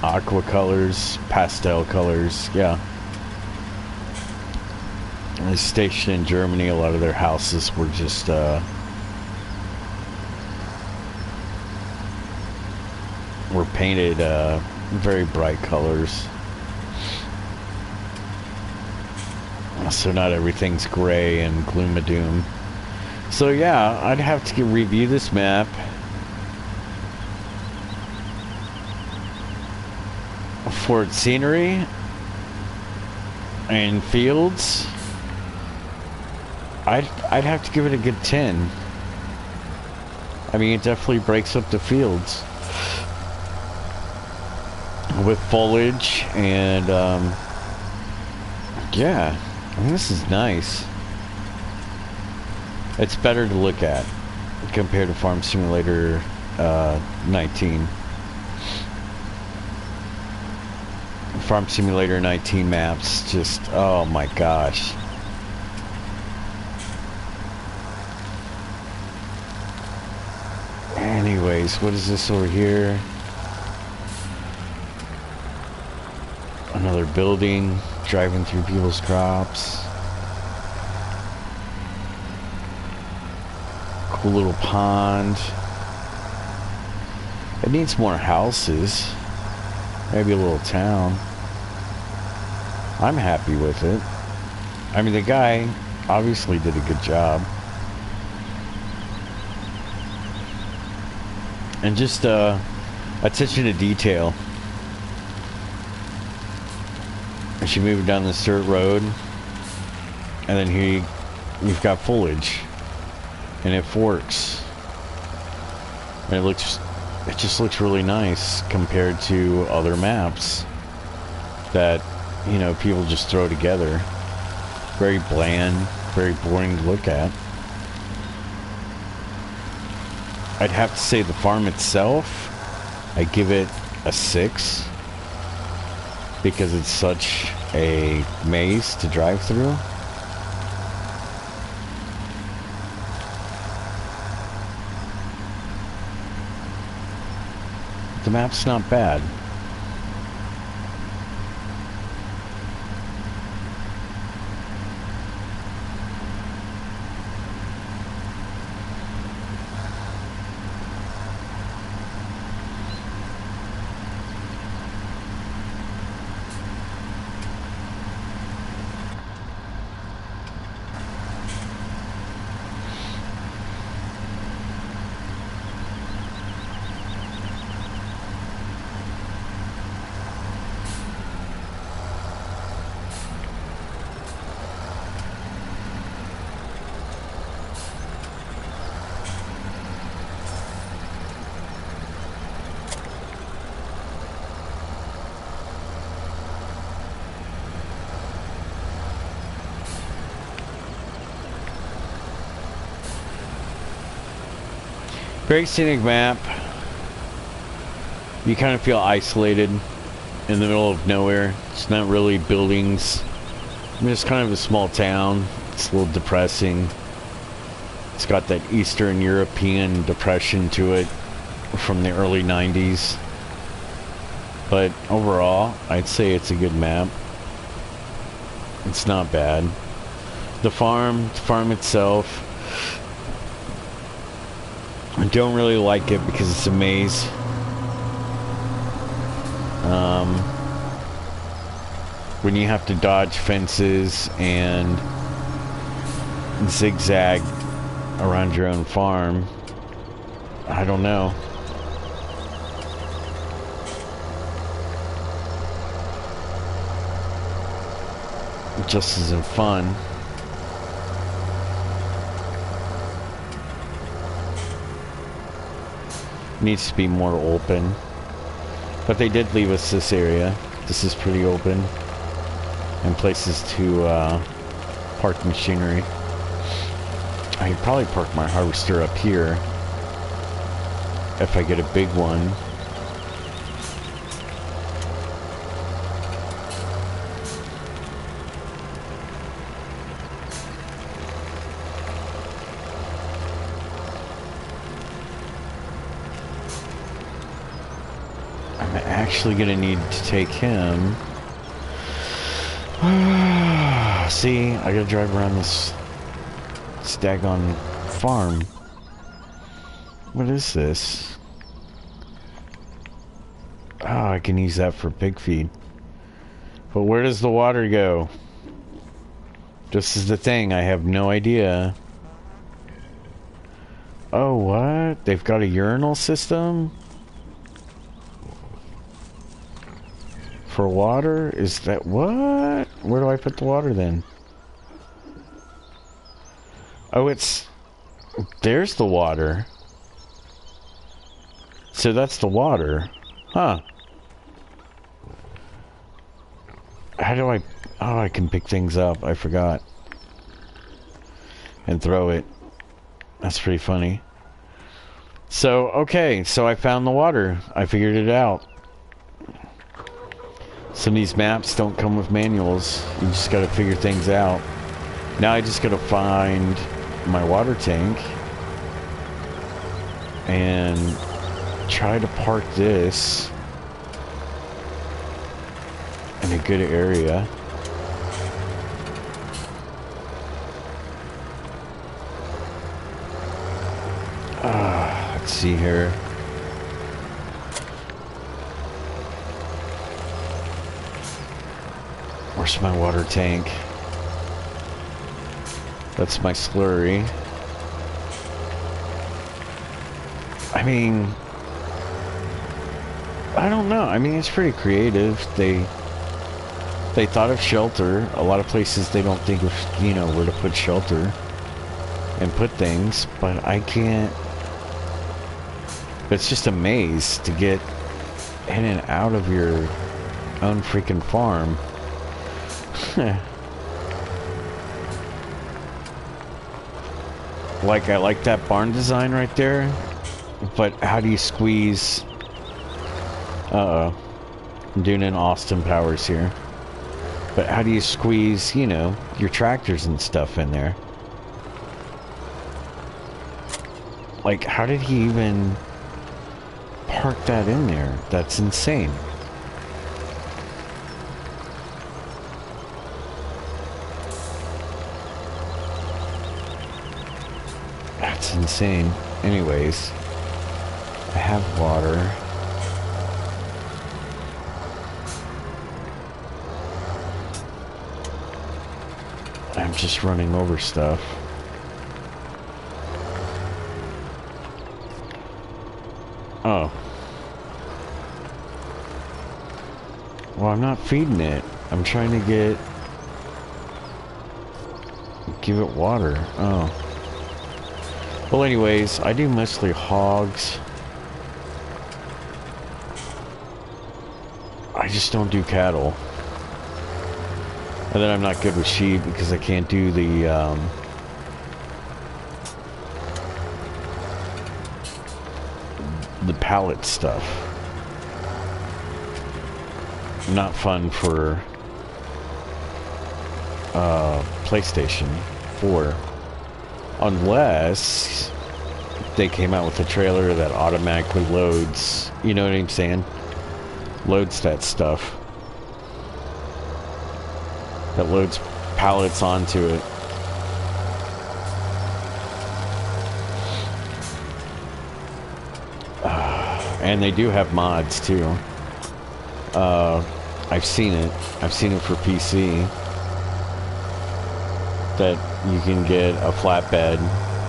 aqua colors, pastel colors, yeah. I was stationed in Germany. A lot of their houses were just were painted very bright colors. So not everything's gray and gloom and doom. So yeah, I'd have to review this map. For its scenery and fields, I'd have to give it a good 10. I mean, it definitely breaks up the fields with foliage and yeah, I mean, this is nice. It's better to look at compared to Farm Simulator 19. Farm Simulator 19 maps, just, oh my gosh. Anyways, what is this over here? Another building, driving through people's crops. Cool little pond. It needs more houses. Maybe a little town. I'm happy with it. I mean, the guy obviously did a good job. And just attention to detail. As you move down this dirt road, and then here you've got foliage, and it forks, and it just looks really nice compared to other maps that, you know, people just throw together. Very bland, very boring to look at. I'd have to say the farm itself, I give it a 6 because it's such a maze to drive through. The map's not bad. Very scenic map. You kind of feel isolated in the middle of nowhere. It's not really buildings. I mean, it's kind of a small town. It's a little depressing. It's got that Eastern European depression to it from the early 90s. But overall, I'd say it's a good map. It's not bad. The farm itself, I don't really like it because it's a maze. When you have to dodge fences and zigzag around your own farm, I don't know. It just isn't fun. Needs to be more open, but they did leave us this area. This is pretty open, and places to park machinery. I could probably park my harvester up here if I get a big one. I'm actually gonna need to take him. See, I gotta drive around this daggone farm. What is this? Oh, I can use that for pig feed. But where does the water go? This is the thing, I have no idea. Oh, what? They've got a urinal system? For water? Is that what? Where do I put the water then? Oh, it's... There's the water. So that's the water. Huh. How do I... Oh, I can pick things up. I forgot. And throw it. That's pretty funny. So, okay. So I found the water. I figured it out. Some of these maps don't come with manuals. You just gotta figure things out. Now I just gotta find my water tank and try to park this in a good area. Let's see here. Where's my water tank? That's my slurry. I mean, I don't know. I mean, it's pretty creative. They thought of shelter. A lot of places they don't think of, you know, where to put shelter and put things, but I can't. It's just a maze to get in and out of your own freaking farm. Like, I like that barn design right there, but how do you squeeze... Uh-oh. I'm doing an Austin Powers here. But how do you squeeze, you know, your tractors and stuff in there? Like, how did he even park that in there? That's insane. That's insane. Anyways, I have water. I'm just running over stuff. Oh. Well, I'm not feeding it. I'm trying to give it water. Oh. Well, anyways, I do mostly hogs. I just don't do cattle. And then I'm not good with sheep because I can't do the pallet stuff. Not fun for PlayStation 4. Unless they came out with a trailer that automatically loads, you know what I'm saying? Loads that stuff. That loads pallets onto it. And they do have mods too. I've seen it. I've seen it for PC. That you can get a flatbed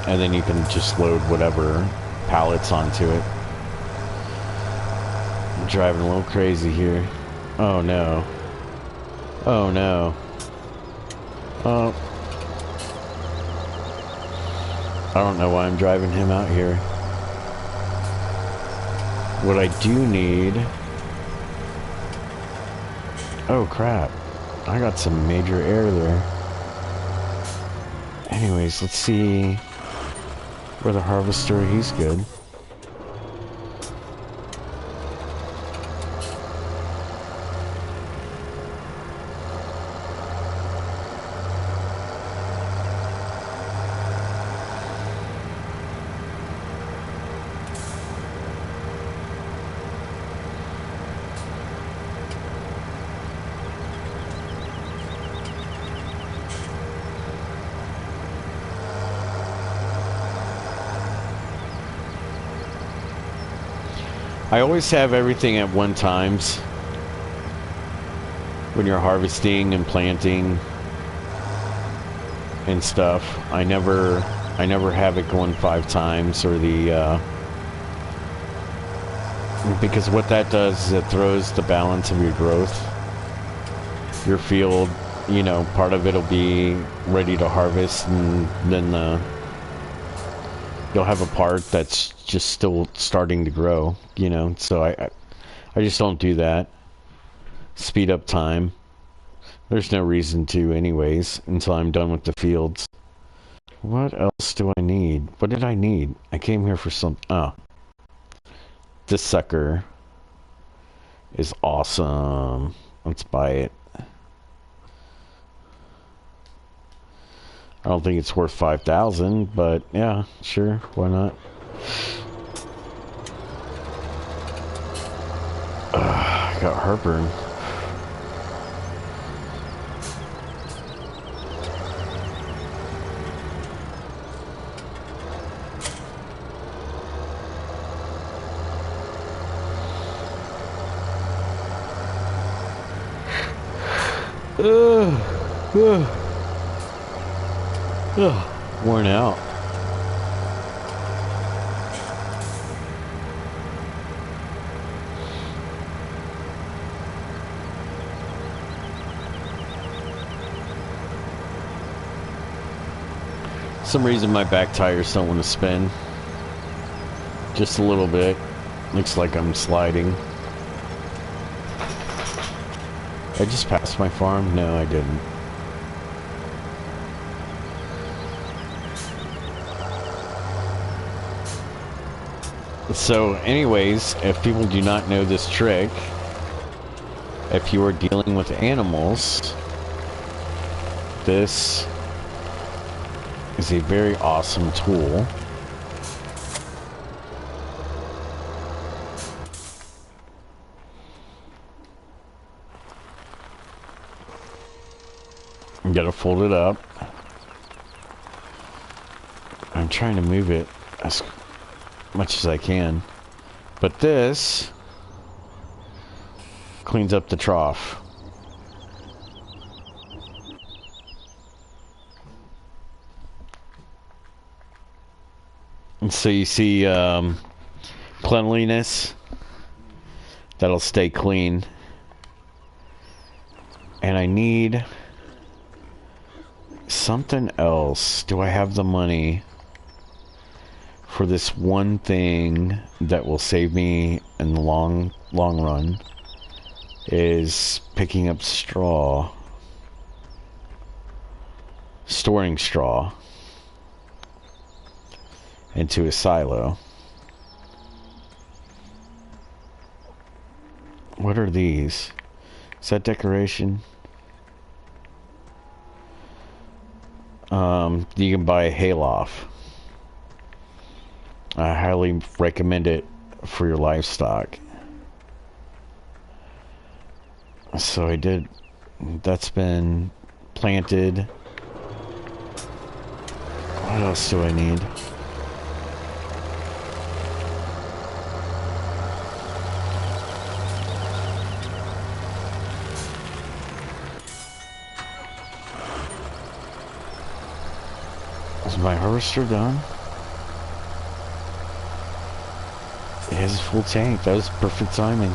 and then you can just load whatever pallets onto it. I'm driving a little crazy here. Oh no. Oh no. Oh. I don't know why I'm driving him out here. What I do need... Oh crap. I got some major air there. Anyways, let's see where the harvester, he's good. I always have everything at one times when you're harvesting and planting and stuff. I never have it going 5 times or the because what that does is it throws the balance of your growth. Your field, you know, part of it'll be ready to harvest, and then you'll have a part that's just still starting to grow, you know. So I just don't do that. Speed up time. There's no reason to anyways until I'm done with the fields. What else do I need? What did I need? I came here for some... Oh. This sucker is awesome. Let's buy it. I don't think it's worth 5,000, but yeah, sure, why not? I got heartburn. Worn out. For some reason my back tires don't want to spin. Just a little bit. Looks like I'm sliding. I just passed my farm? No, I didn't. So anyways, if people do not know this trick, if you are dealing with animals, this is a very awesome tool. You gotta fold it up. I'm trying to move it as much as I can, but this cleans up the trough. And so you see cleanliness, that'll stay clean. And I need something else. Do I have the money for this one thing that will save me in the long run? Is picking up straw, storing straw into a silo. What are these? Is that decoration? You can buy a hayloft. I highly recommend it for your livestock. So I did. That's been planted. What else do I need? Is my harvester done? It has a full tank. That was perfect timing.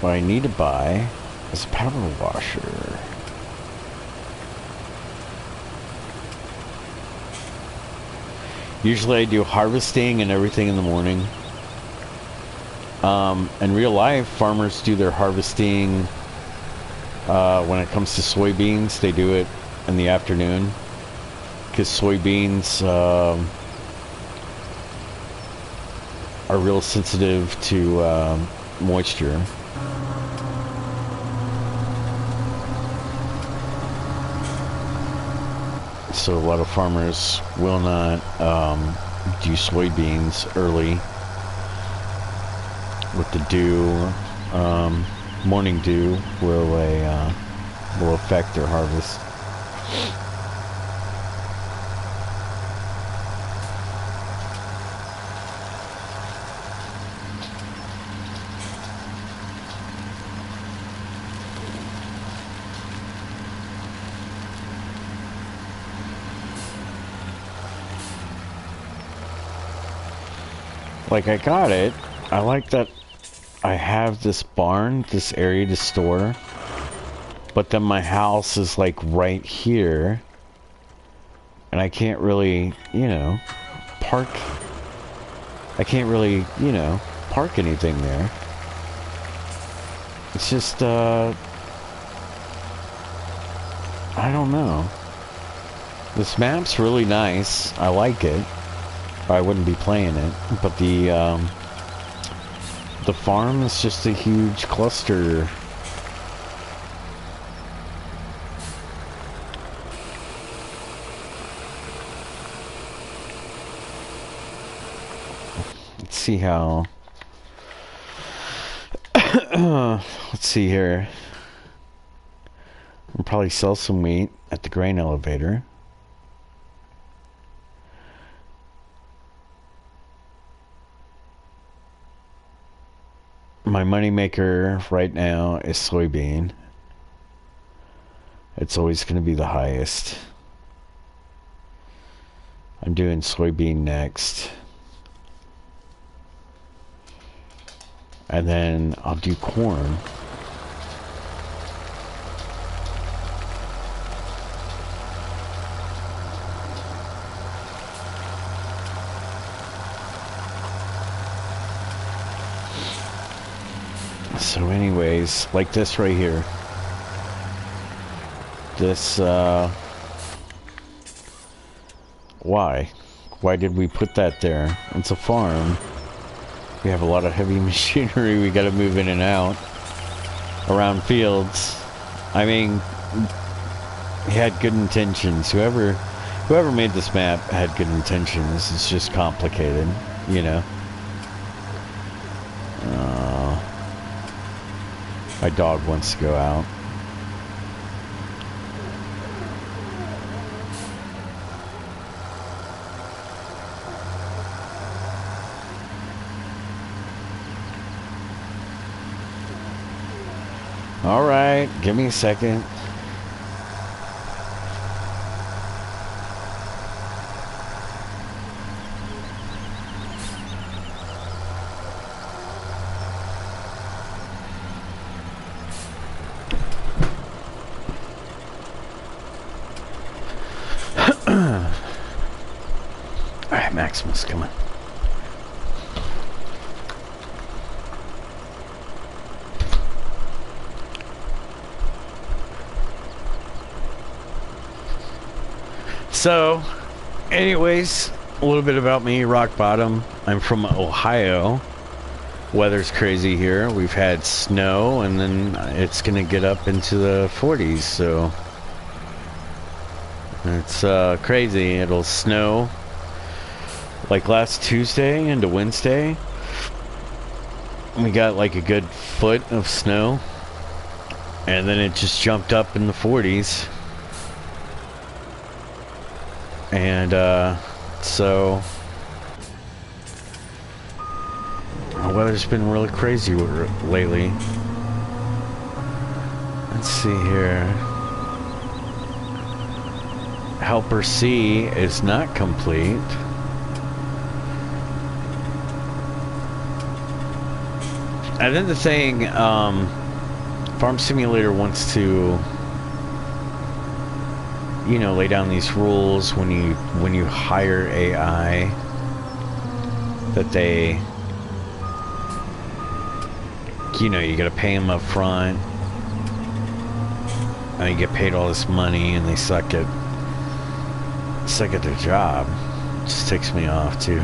What I need to buy is a power washer. Usually I do harvesting and everything in the morning. In real life, farmers do their harvesting when it comes to soybeans. They do it in the afternoon because soybeans are real sensitive to moisture. So a lot of farmers will not do soybeans early with the dew morning dew will affect their harvest. Like, I got it. I like that I have this barn, this area to store, but then my house is like right here, and I can't really, you know, park. I can't really, you know, park anything there. It's just, I don't know. This map's really nice. I like it. I wouldn't be playing it, but the farm is just a huge cluster. Let's see how. Let's see here. We'll probably sell some wheat at the grain elevator. My moneymaker right now is soybean. It's always going to be the highest. I'm doing soybean next. And then I'll do corn. So anyways, like this right here. This, why? Why did we put that there? It's a farm. We have a lot of heavy machinery we gotta move in and out around fields. I mean, he had good intentions. Whoever made this map had good intentions. It's just complicated, you know. My dog wants to go out. All right, give me a second. All right, Maximus, come on. So, anyways, a little bit about me, Rock Bottom. I'm from Ohio. Weather's crazy here. We've had snow, and then it's gonna get up into the 40s, so it's crazy. It'll snow like last Tuesday into Wednesday. We got like a good foot of snow, and then it just jumped up in the 40s. And so the weather's been really crazy lately. Let's see here. Helper C is not complete. And then the thing, Farm Simulator wants to, you know, lay down these rules when you hire AI, that they, you know, you gotta pay them up front, and you get paid all this money, and they suck at their job. It just ticks me off too.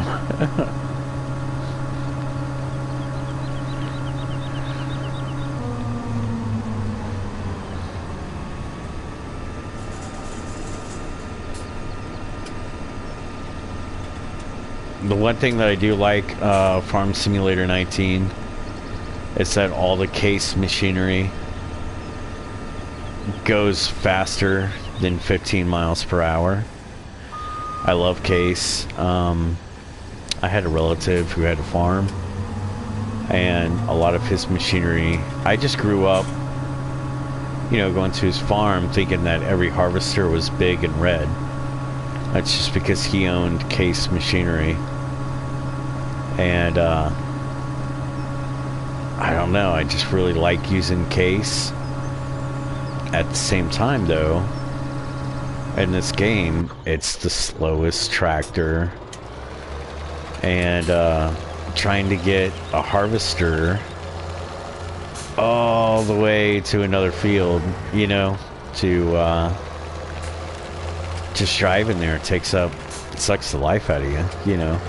The one thing that I do like, Farm Simulator 19, is that all the case machinery goes faster than 15 miles per hour. I love case. I had a relative who had a farm, and a lot of his machinery, I just grew up, you know, going to his farm thinking that every harvester was big and red. That's just because he owned case machinery. And I don't know, I just really like using case. At the same time though, in this game, it's the slowest tractor, and trying to get a harvester all the way to another field, you know, to just driving there, it sucks the life out of you, you know.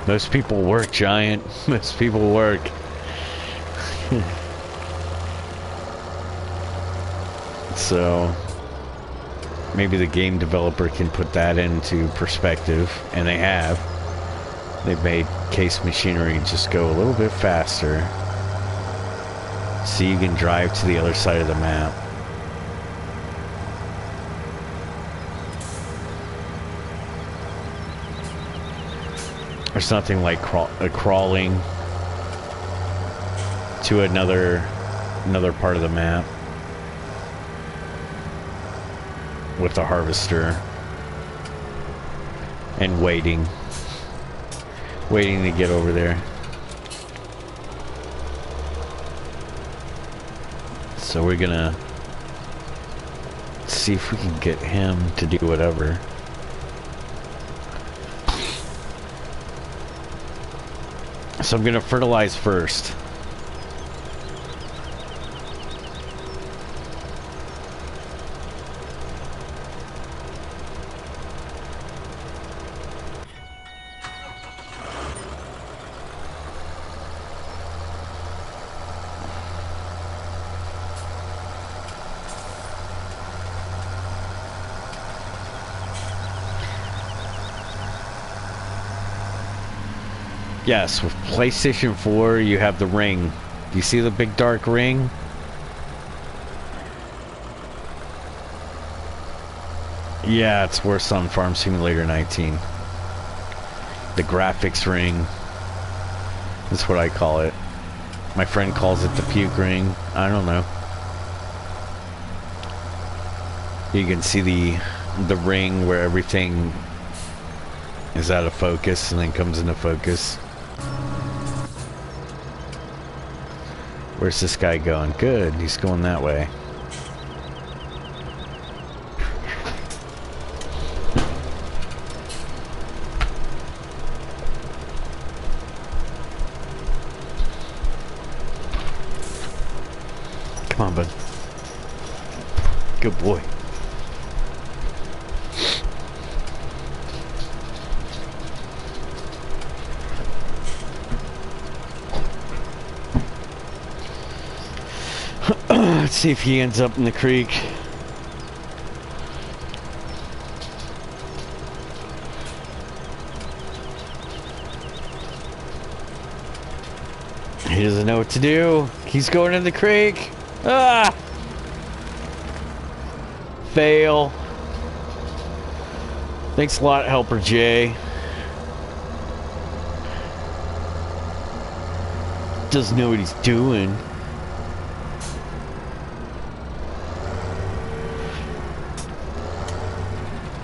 Most people work, Giant. Most people work. So maybe the game developer can put that into perspective, and they have. They've made case machinery just go a little bit faster, so you can drive to the other side of the map. There's nothing like crawling to another part of the map with the harvester and waiting to get over there. So we're gonna see if we can get him to do whatever. So I'm gonna fertilize first. Yes, with PlayStation 4, you have the ring. Do you see the big dark ring? Yeah, it's worse on Farm Simulator 19. The graphics ring. That's what I call it. My friend calls it the puke ring. I don't know. You can see the ring where everything is out of focus and then comes into focus. Where's this guy going? Good, he's going that way. Come on, bud. Good boy. Let's see if he ends up in the creek. He doesn't know what to do. He's going in the creek. Ah! Fail. Thanks a lot, Helper J. Doesn't know what he's doing.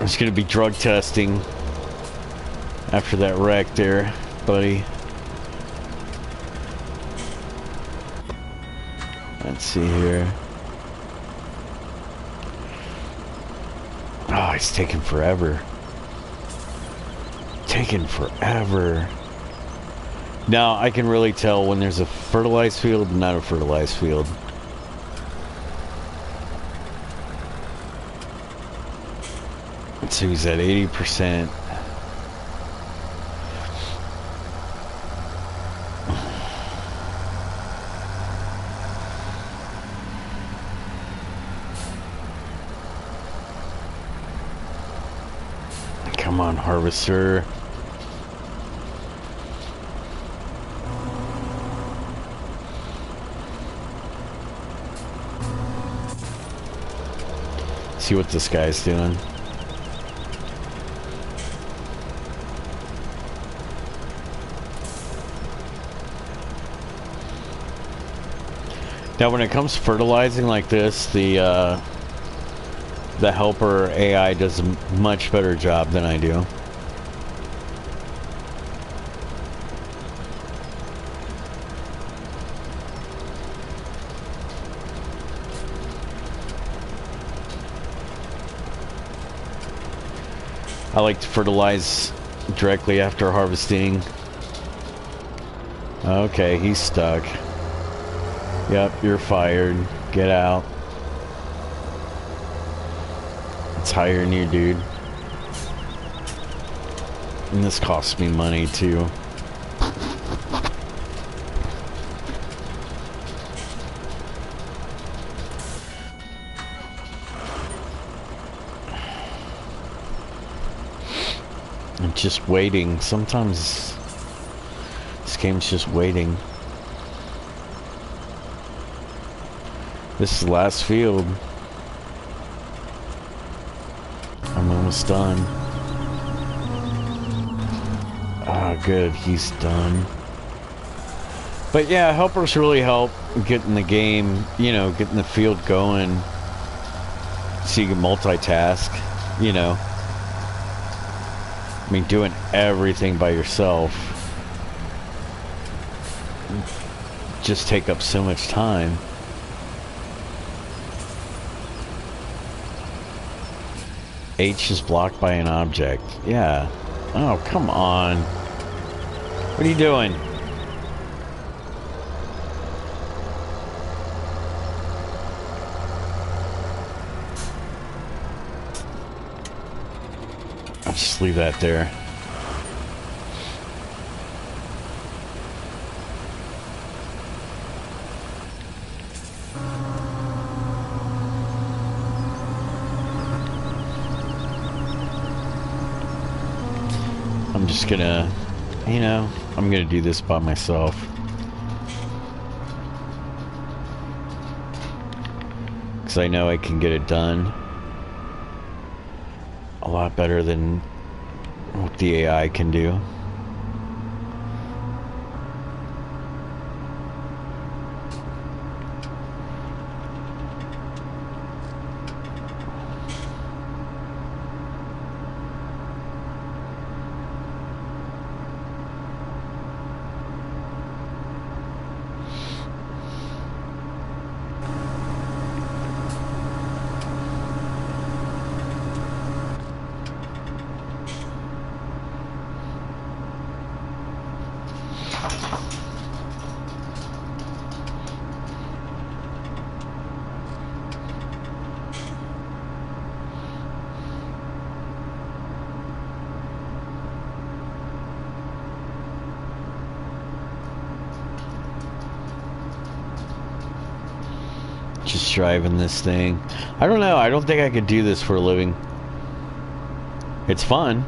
I'm just gonna be drug testing after that wreck there, buddy. Let's see here. Oh, it's taking forever. Taking forever. Now I can really tell when there's a fertilized field and not a fertilized field. So he's at 80%. Come on, harvester. See what this guy's doing. Now when it comes to fertilizing like this, the helper AI does a much better job than I do. I like to fertilize directly after harvesting. Okay, he's stuck. Yep, you're fired. Get out. It's hiring you, dude. And this costs me money, too. I'm just waiting. Sometimes this game's just waiting. This is the last field. I'm almost done. Ah, good. He's done. But yeah, helpers really help getting the game, you know, getting the field going. So you can multitask, you know. I mean, doing everything by yourself just take up so much time. H is blocked by an object. Yeah. Oh, come on. What are you doing? I'll just leave that there. I'm just gonna, you know, I'm gonna do this by myself. Because I know I can get it done a lot better than what the AI can do. Just driving this thing. I don't know. I don't think I could do this for a living. It's fun.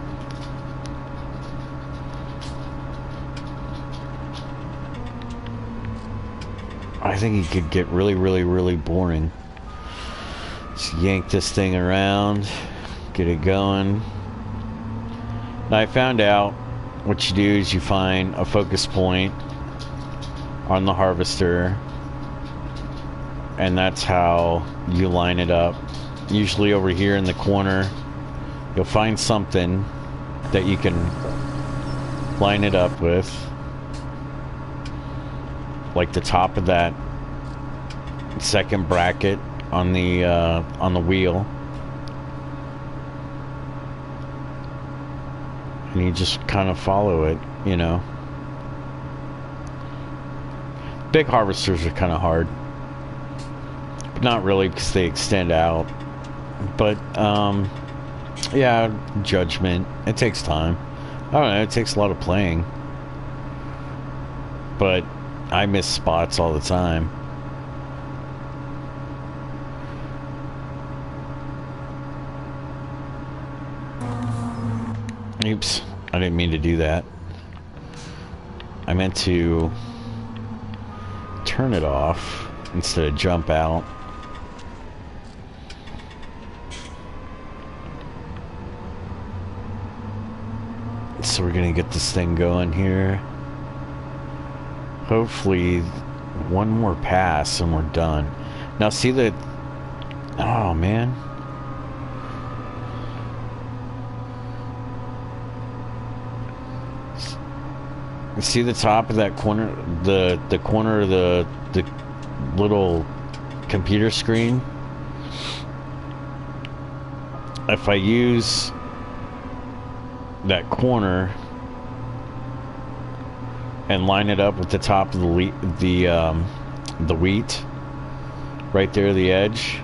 I think it could get really, really, really boring. Just yank this thing around, get it going. Now I found out what you do is you find a focus point on the harvester, and that's how you line it up. Usually over here in the corner, you'll find something that you can line it up with, like the top of that second bracket on the wheel, and you just kind of follow it, you know. Big harvesters are kind of hard. But not really, because they extend out. But, yeah, judgment. It takes time. I don't know, it takes a lot of playing. But I miss spots all the time. Oops, I didn't mean to do that. I meant to turn it off instead of jump out. So we're gonna get this thing going here. Hopefully one more pass and we're done. Now see that... Oh man. See the top of that corner, the corner of the little computer screen? If I use that corner and line it up with the top of the wheat right there, the edge,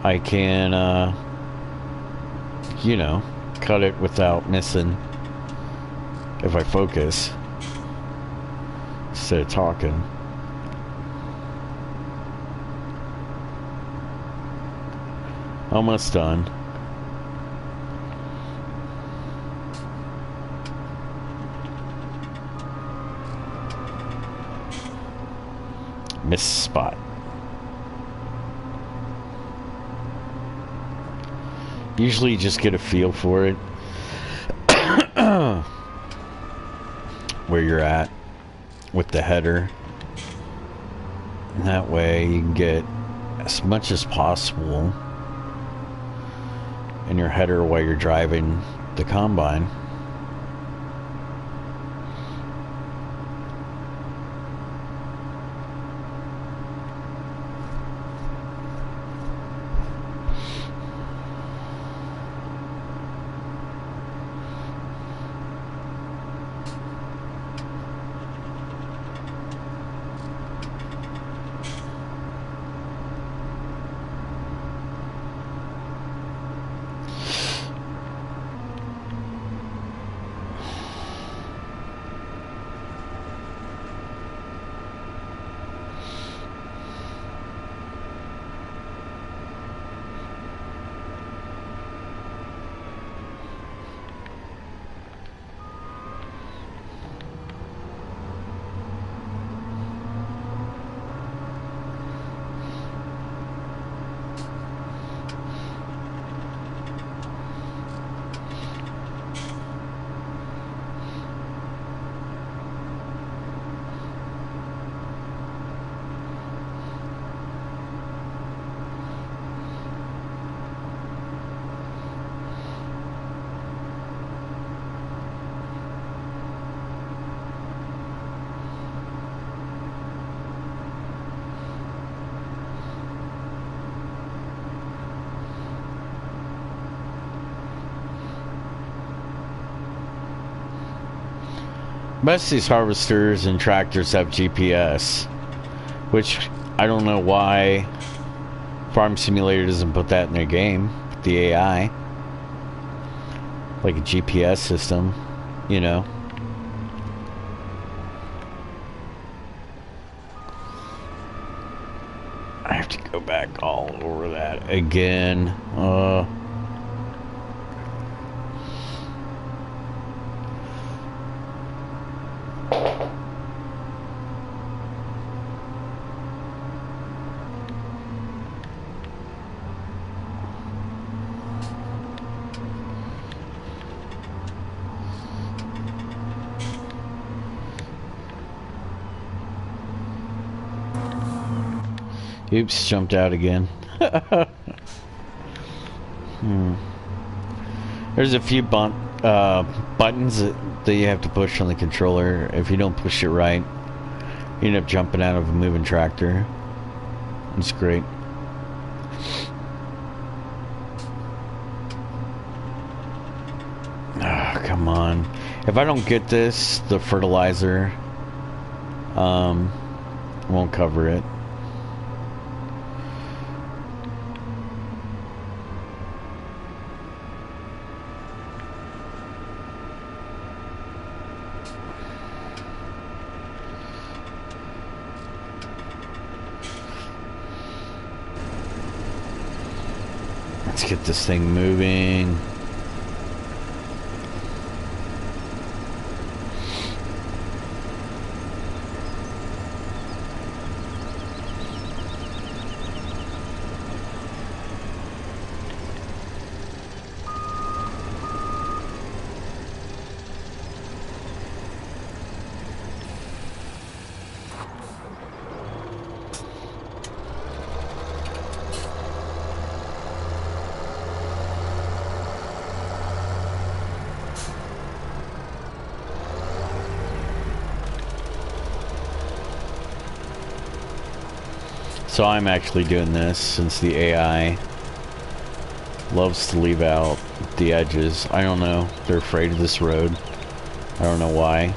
I can you know, cut it without missing if I focus instead of talking. Almost done. Miss spot. Usually you just get a feel for it. Where you're at with the header. And that way you can get as much as possible in your header while you're driving the combine. Most of these harvesters and tractors have GPS, which I don't know why Farm Simulator doesn't put that in their game, the AI. Like a GPS system, you know. I have to go back all over that again. Oops, jumped out again. There's a few buttons that you have to push on the controller. If you don't push it right, you end up jumping out of a moving tractor. It's great. Ah, come on. If I don't get this, the fertilizer won't cover it. Let's get this thing moving. So I'm actually doing this since the AI loves to leave out the edges. I don't know. They're afraid of this road. I don't know why.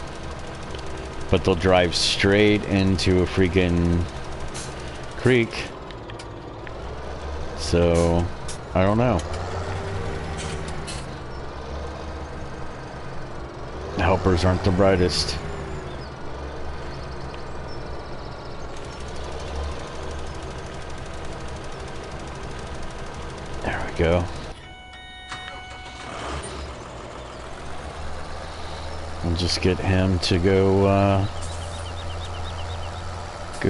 But they'll drive straight into a freaking creek. So, I don't know. Helpers aren't the brightest. There we go. We'll just get him to go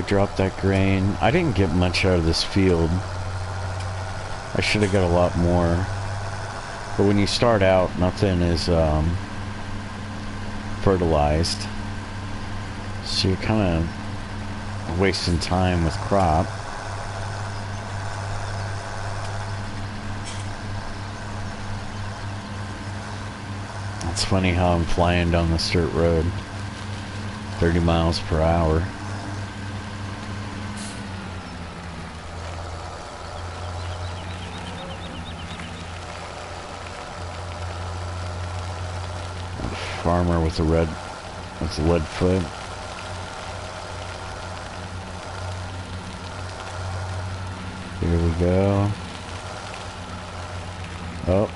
drop that grain. I didn't get much out of this field. I should have got a lot more. But when you start out, nothing is fertilized. So you're kind of wasting time with crop. It's funny how I'm flying down this dirt road 30 miles per hour. Farmer with a lead foot. Here we go. Oh.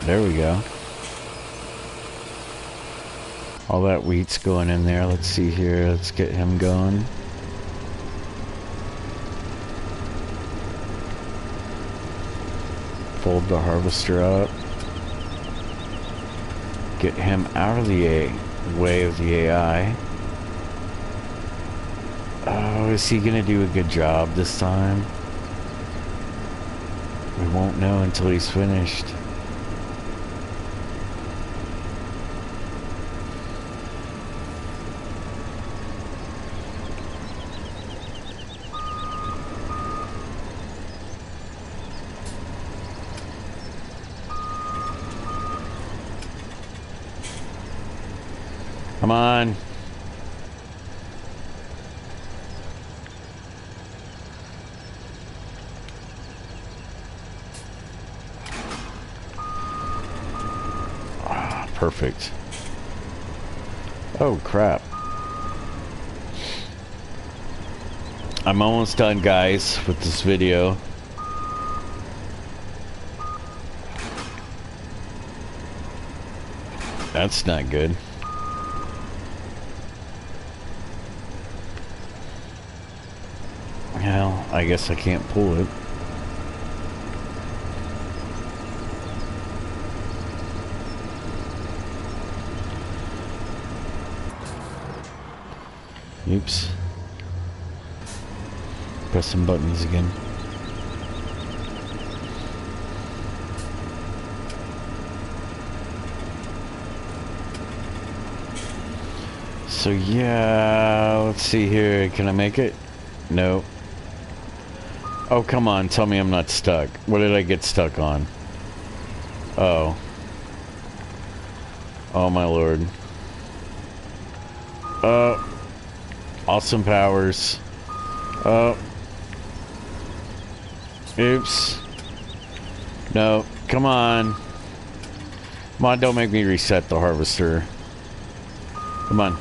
There we go. All that wheat's going in there. Let's see here. Let's get him going. Fold the harvester up. Get him out of the way of the AI. Oh, is he gonna do a good job this time? We won't know until he's finished. Come on. Ah, perfect. Oh, crap. I'm almost done, guys, with this video. That's not good. Well, I guess I can't pull it. Oops. Pressing buttons again. So yeah, let's see here. Can I make it? No. Oh, come on. Tell me I'm not stuck. What did I get stuck on? Oh. Oh, my lord. Awesome powers. Oops. No. Come on. Come on, don't make me reset the harvester. Come on.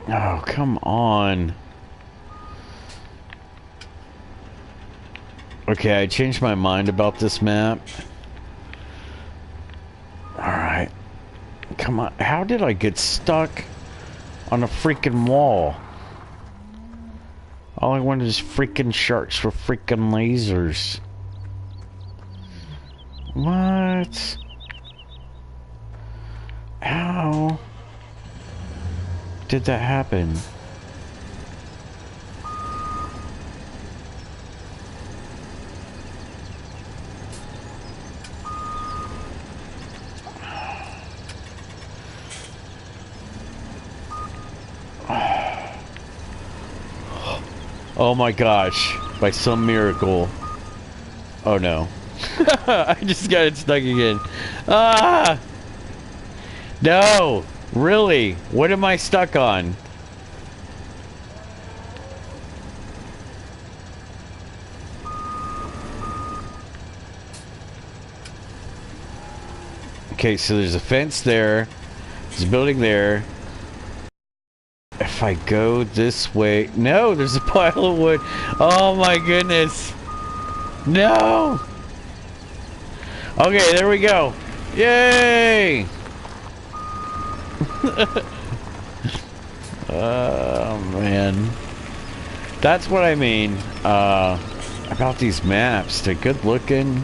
Oh, come on. Okay, I changed my mind about this map. Alright. Come on. How did I get stuck on a freaking wall? All I wanted is freaking sharks with freaking lasers. What? How did that happen? Oh my gosh, by some miracle. Oh no. I just got it stuck again. Ah! No! Really? What am I stuck on? Okay, so there's a fence there. There's a building there. If I go this way... No, there's a pile of wood. Oh my goodness. No! Okay, there we go. Yay! Oh man. That's what I mean about these maps. They're good looking.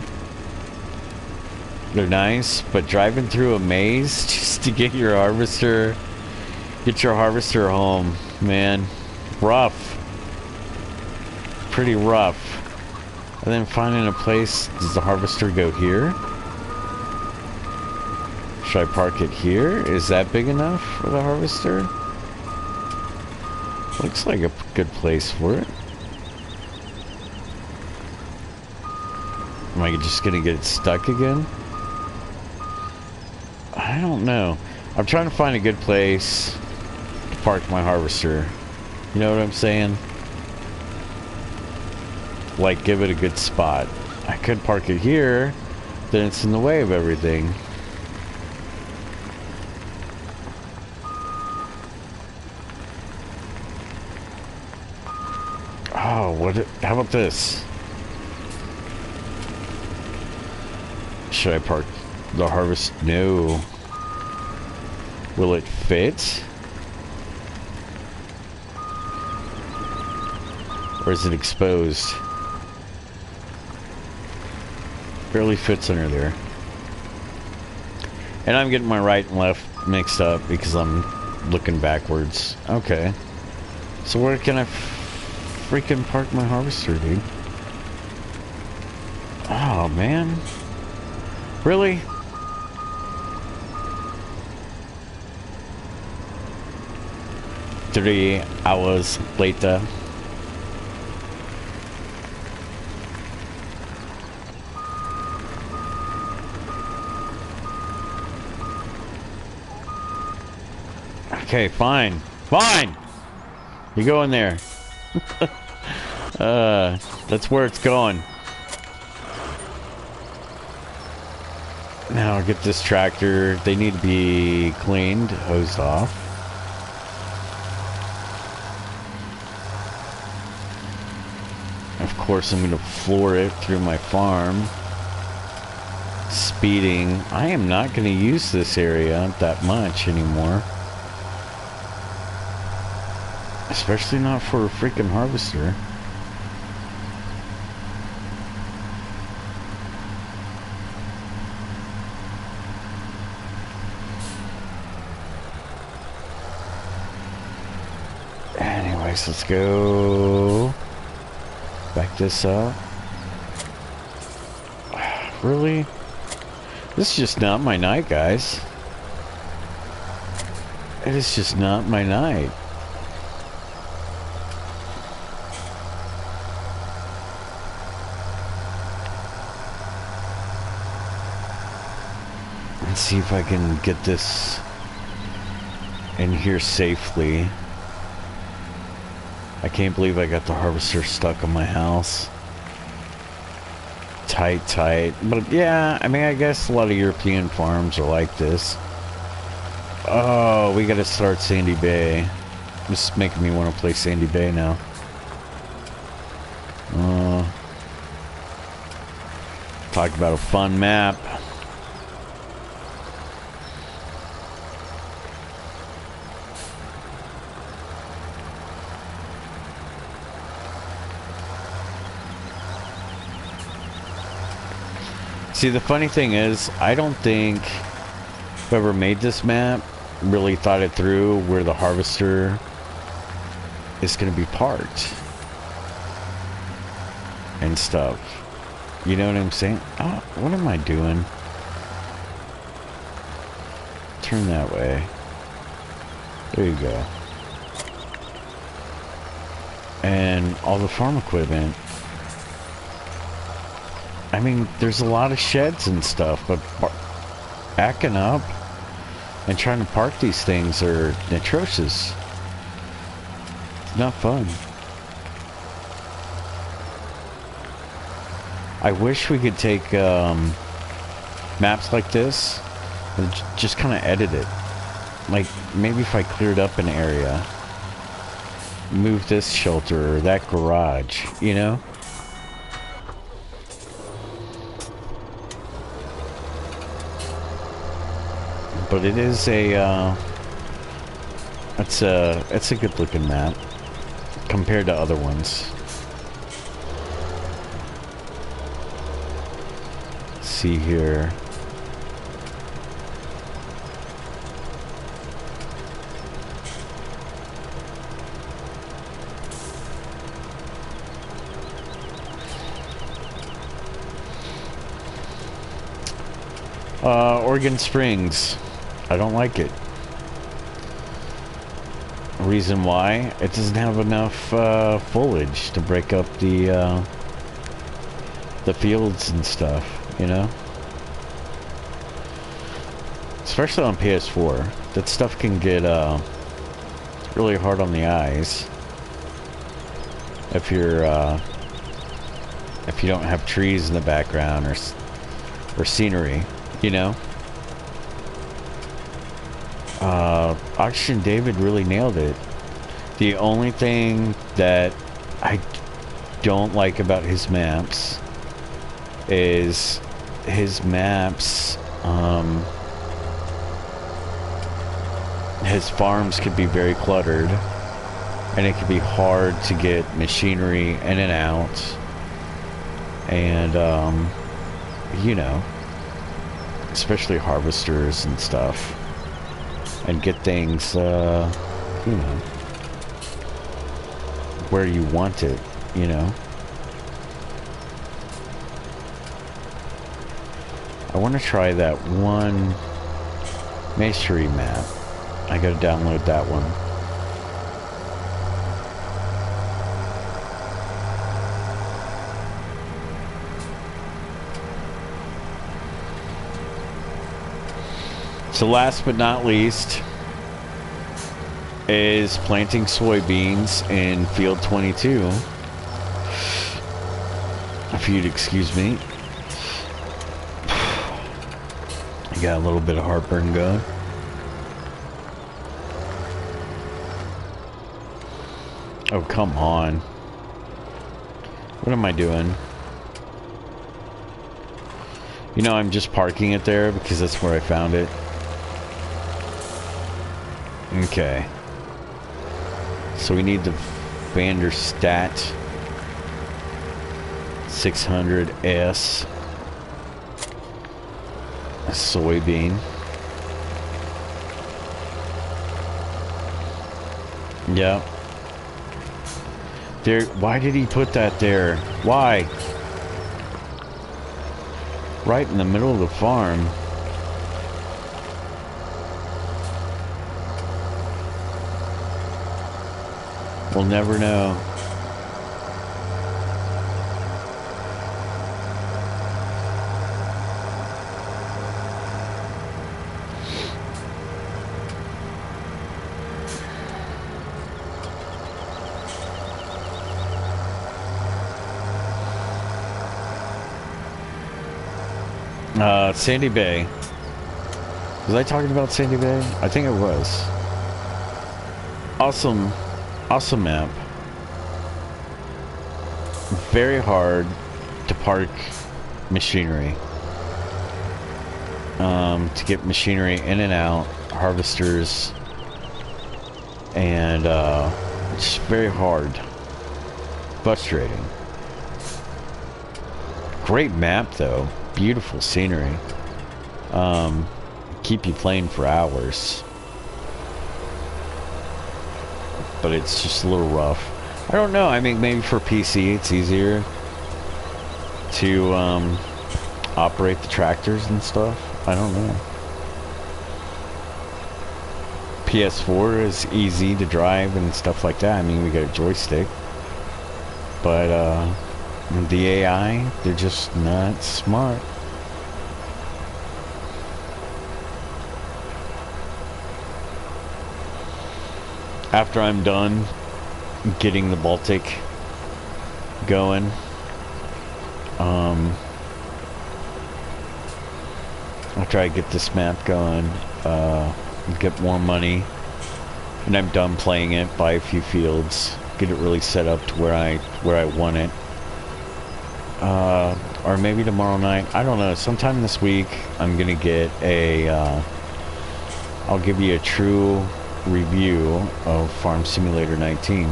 They're nice, but driving through a maze just to get your harvester home, man. Rough. Pretty rough. And then finding a place. Does the harvester go here? Should I park it here? Is that big enough for the harvester? Looks like a good place for it. Am I just gonna get it stuck again? I don't know. I'm trying to find a good place to park my harvester. You know what I'm saying? Like, give it a good spot. I could park it here, then it's in the way of everything. Oh, how about this? Should I park the harvest? No. Will it fit? Or is it exposed? Barely fits under there. And I'm getting my right and left mixed up because I'm looking backwards. Okay. So where can I freaking park my harvester, dude? Oh, man. Really? Three hours later. Okay, fine. Fine! You go in there. That's where it's going. Now I'll get this tractor. They need to be cleaned, hosed off. Of course, I'm going to floor it through my farm. Speeding. I am not going to use this area that much anymore. Especially not for a freaking harvester. Anyways, let's go back this up. Really? This is just not my night, guys. It is just not my night. Let's see if I can get this in here safely. I can't believe I got the harvester stuck on my house. Tight. But yeah, I mean, I guess a lot of European farms are like this. Oh, we gotta start Sandy Bay. This is making me want to play Sandy Bay now. Talk about a fun map. See, the funny thing is, I don't think whoever made this map really thought it through where the harvester is going to be parked and stuff. You know what I'm saying? Oh, what am I doing? Turn that way. There you go. And all the farm equipment. I mean, there's a lot of sheds and stuff, but backing up and trying to park these things are atrocious. It's not fun. I wish we could take maps like this and just kind of edit it. Like, maybe if I cleared up an area, move this shelter or that garage, you know? But it is a, it's a good looking map compared to other ones. Let's see here. Oregon Springs. I don't like it. Reason why? It doesn't have enough foliage to break up the fields and stuff, you know? Especially on PS4. That stuff can get really hard on the eyes if you're if you don't have trees in the background or scenery, you know? Oxygen David really nailed it. The only thing that I don't like about his maps is his maps, his farms could be very cluttered and it could be hard to get machinery in and out, and you know, especially harvesters and stuff, and get things, you know, where you want it, you know. I want to try that one masonry map. I gotta download that one. So last but not least is planting soybeans in field 22. If you'd excuse me. I got a little bit of heartburn going. Oh, come on. What am I doing? You know, I'm just parking it there because that's where I found it. Okay. So we need the Vanderstat 600S soybean. Yeah. There. Why did he put that there? Why? Right in the middle of the farm. We'll never know. Sandy Bay. Was I talking about Sandy Bay? I think it was. Awesome. Awesome map. Very hard to park machinery. To get machinery in and out, harvesters, and it's very hard. Frustrating. Great map though. Beautiful scenery. Keep you playing for hours. But it's just a little rough. I don't know. I mean, maybe for PC it's easier to operate the tractors and stuff. I don't know. PS4 is easy to drive and stuff like that. I mean, we got a joystick. But The AI, they're just not smart. After I'm done getting the Baltic going, I'll try to get this map going, get more money, and I'm done playing it, buy a few fields, get it really set up to where I want it. Or maybe tomorrow night, I don't know, sometime this week I'm gonna get a, I'll give you a true review of Farm Simulator 19.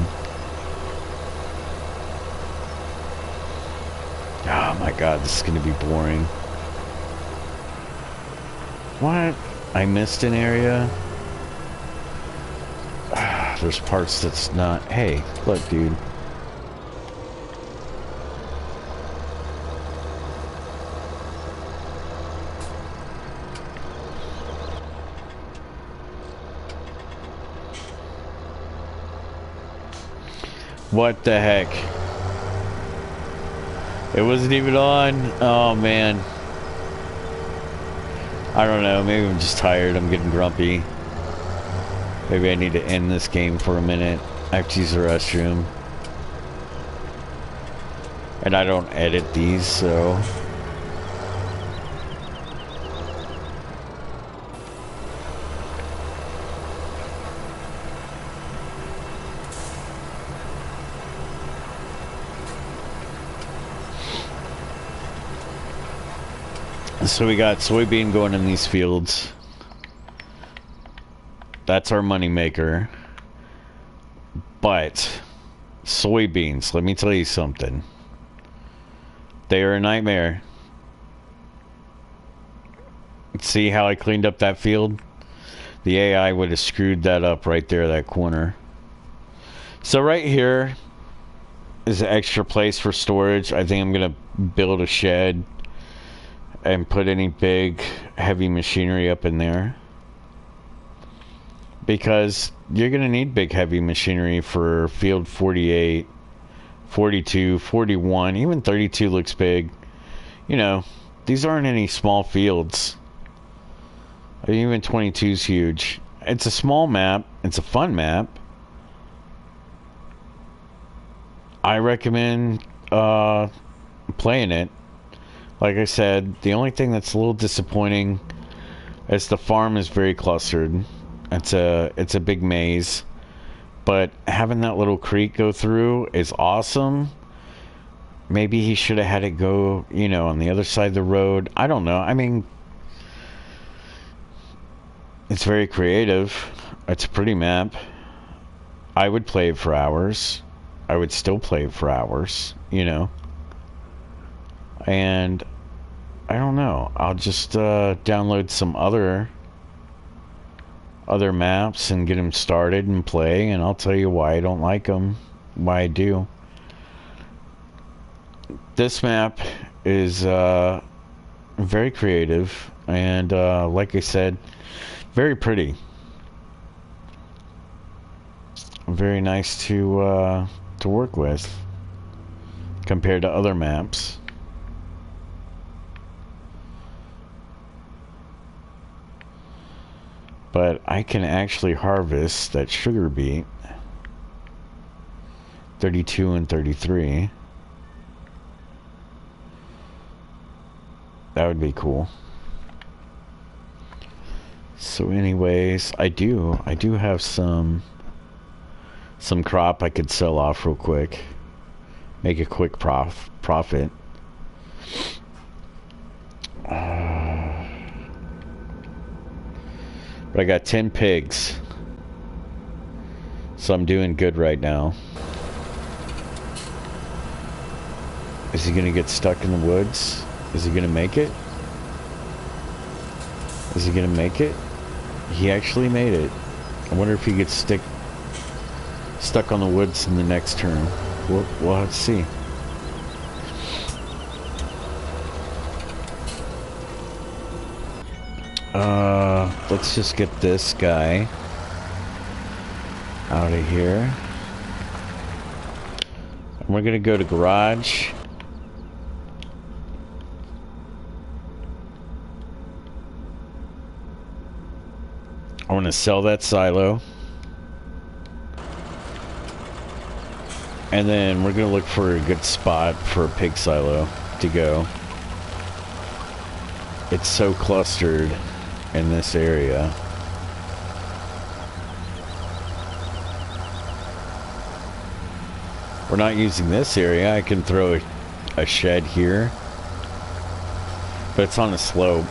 Oh my god, this is gonna be boring. What? I missed an area? There's parts that's not... Hey, look, dude. What the heck? It wasn't even on. Oh, man. I don't know. Maybe I'm just tired. I'm getting grumpy. Maybe I need to end this game for a minute. I have to use the restroom. And I don't edit these, so... So we got soybean going in these fields. That's our money maker. But soybeans, let me tell you something. They are a nightmare. See how I cleaned up that field? The AI would have screwed that up right there, that corner. So right here is an extra place for storage. I think I'm gonna build a shed and put any big heavy machinery up in there, because you're gonna need big heavy machinery for field 48, 42, 41, even 32 looks big. You know, these aren't any small fields. Even 22 is huge. It's a small map. It's a fun map. I recommend playing it. Like I said, the only thing that's a little disappointing is the farm is very clustered. It's a big maze. But having that little creek go through is awesome. Maybe he should have had it go, you know, on the other side of the road. I don't know. I mean, it's very creative. It's a pretty map. I would play it for hours. I would still play it for hours, you know. And I don't know. I'll just download some other maps and get them started and play, and I'll tell you why I don't like them, why I do. This map is very creative and like I said, very pretty. Very nice to work with compared to other maps. But I can actually harvest that sugar beet. 32 and 33. That would be cool. So anyways, I do have some crop I could sell off real quick. Make a quick profit. But I got 10 pigs. So I'm doing good right now. Is he gonna get stuck in the woods? Is he gonna make it? Is he gonna make it? He actually made it. I wonder if he gets stuck on the woods in the next turn. We'll have to see. Let's just get this guy out of here. And we're gonna go to garage I want to sell that silo. And then we're going to look for a good spot for a pig silo to go. It's so clustered in this area. We're not using this area. I can throw a shed here. But it's on a slope.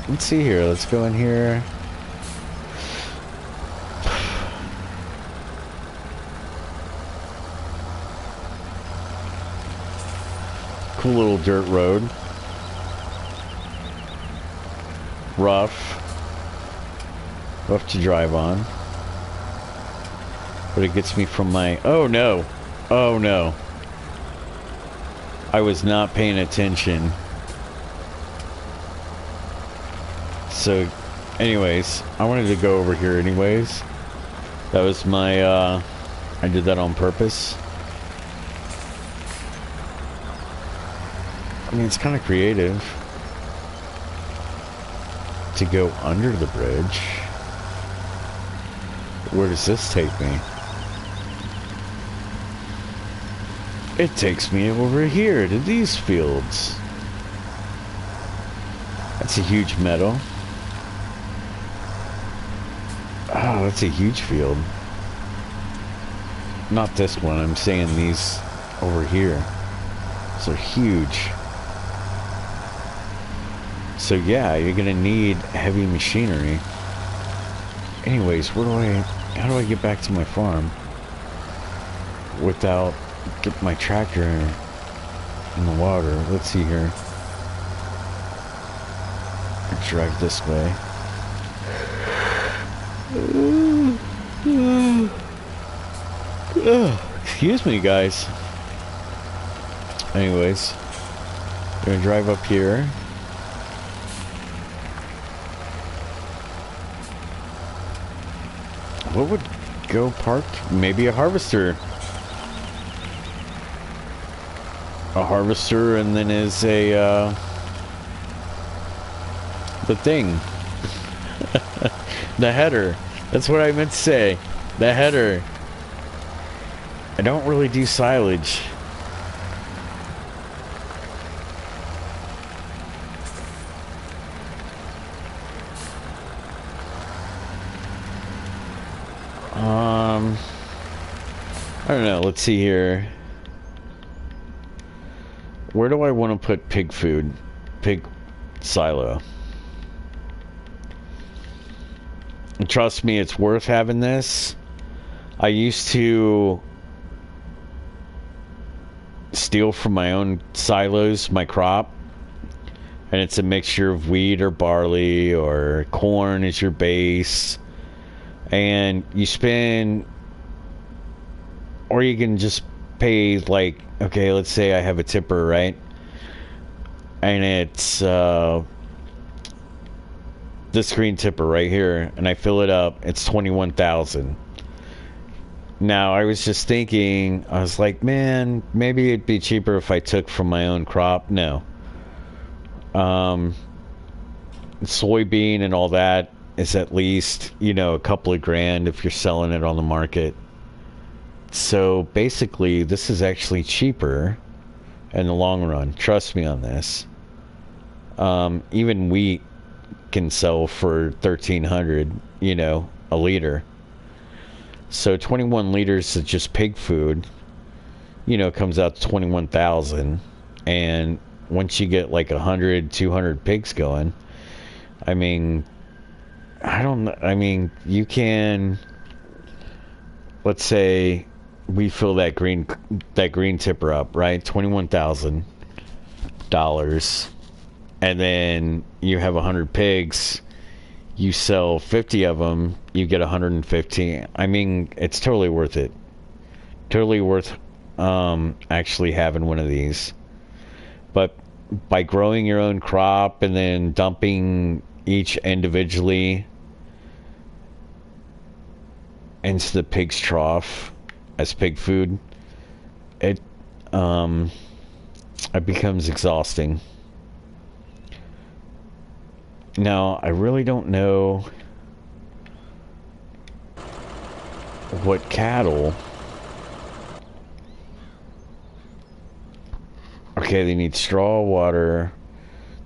Let's see here. Let's go in here. Cool little dirt road. Rough to drive on. But it gets me from my... Oh no. Oh no. I was not paying attention. So, anyways, I wanted to go over here anyways. That was my, I did that on purpose. I mean, it's kind of creative to go under the bridge. Where does this take me? It takes me over here to these fields. That's a huge meadow. Oh, that's a huge field. Not this one, I'm saying these over here. These are huge. So yeah, you're gonna need heavy machinery. Anyways, how do I get back to my farm without getting my tractor in the water? Let's see here. I'll drive this way. Excuse me, guys. Anyways, I'm gonna drive up here. What would go parked? Maybe a harvester. A harvester, and then is a the thing. The header. That's what I meant to say. The header. I don't really do silage. I don't know. Let's see here. Where do I want to put pig food? Pig silo. And trust me, it's worth having this. I used to steal from my own silos, my crop. And it's a mixture of wheat or barley or corn is your base. And you spend... Or you can just pay, like, okay, let's say I have a tipper, right? And it's this green tipper right here, and I fill it up. It's 21,000. Now, I was just thinking, I was like, man, maybe it'd be cheaper if I took from my own crop. No. Soybean and all that is at least, you know, a couple of grand if you're selling it on the market. So basically, this is actually cheaper in the long run. Trust me on this. Even wheat can sell for 1,300, you know, a liter. So 21 liters of just pig food, you know, comes out to 21,000. And once you get like 100, 200 pigs going, I mean, you can, let's say we fill that green tipper up, right? $21,000. And then you have 100 pigs, you sell 50 of them, you get 115. I mean, it's totally worth it. Totally worth actually having one of these. But by growing your own crop and then dumping each individually into the pig's trough as pig food, it becomes exhausting. Now, I really don't know what cattle. Okay, they need straw, water.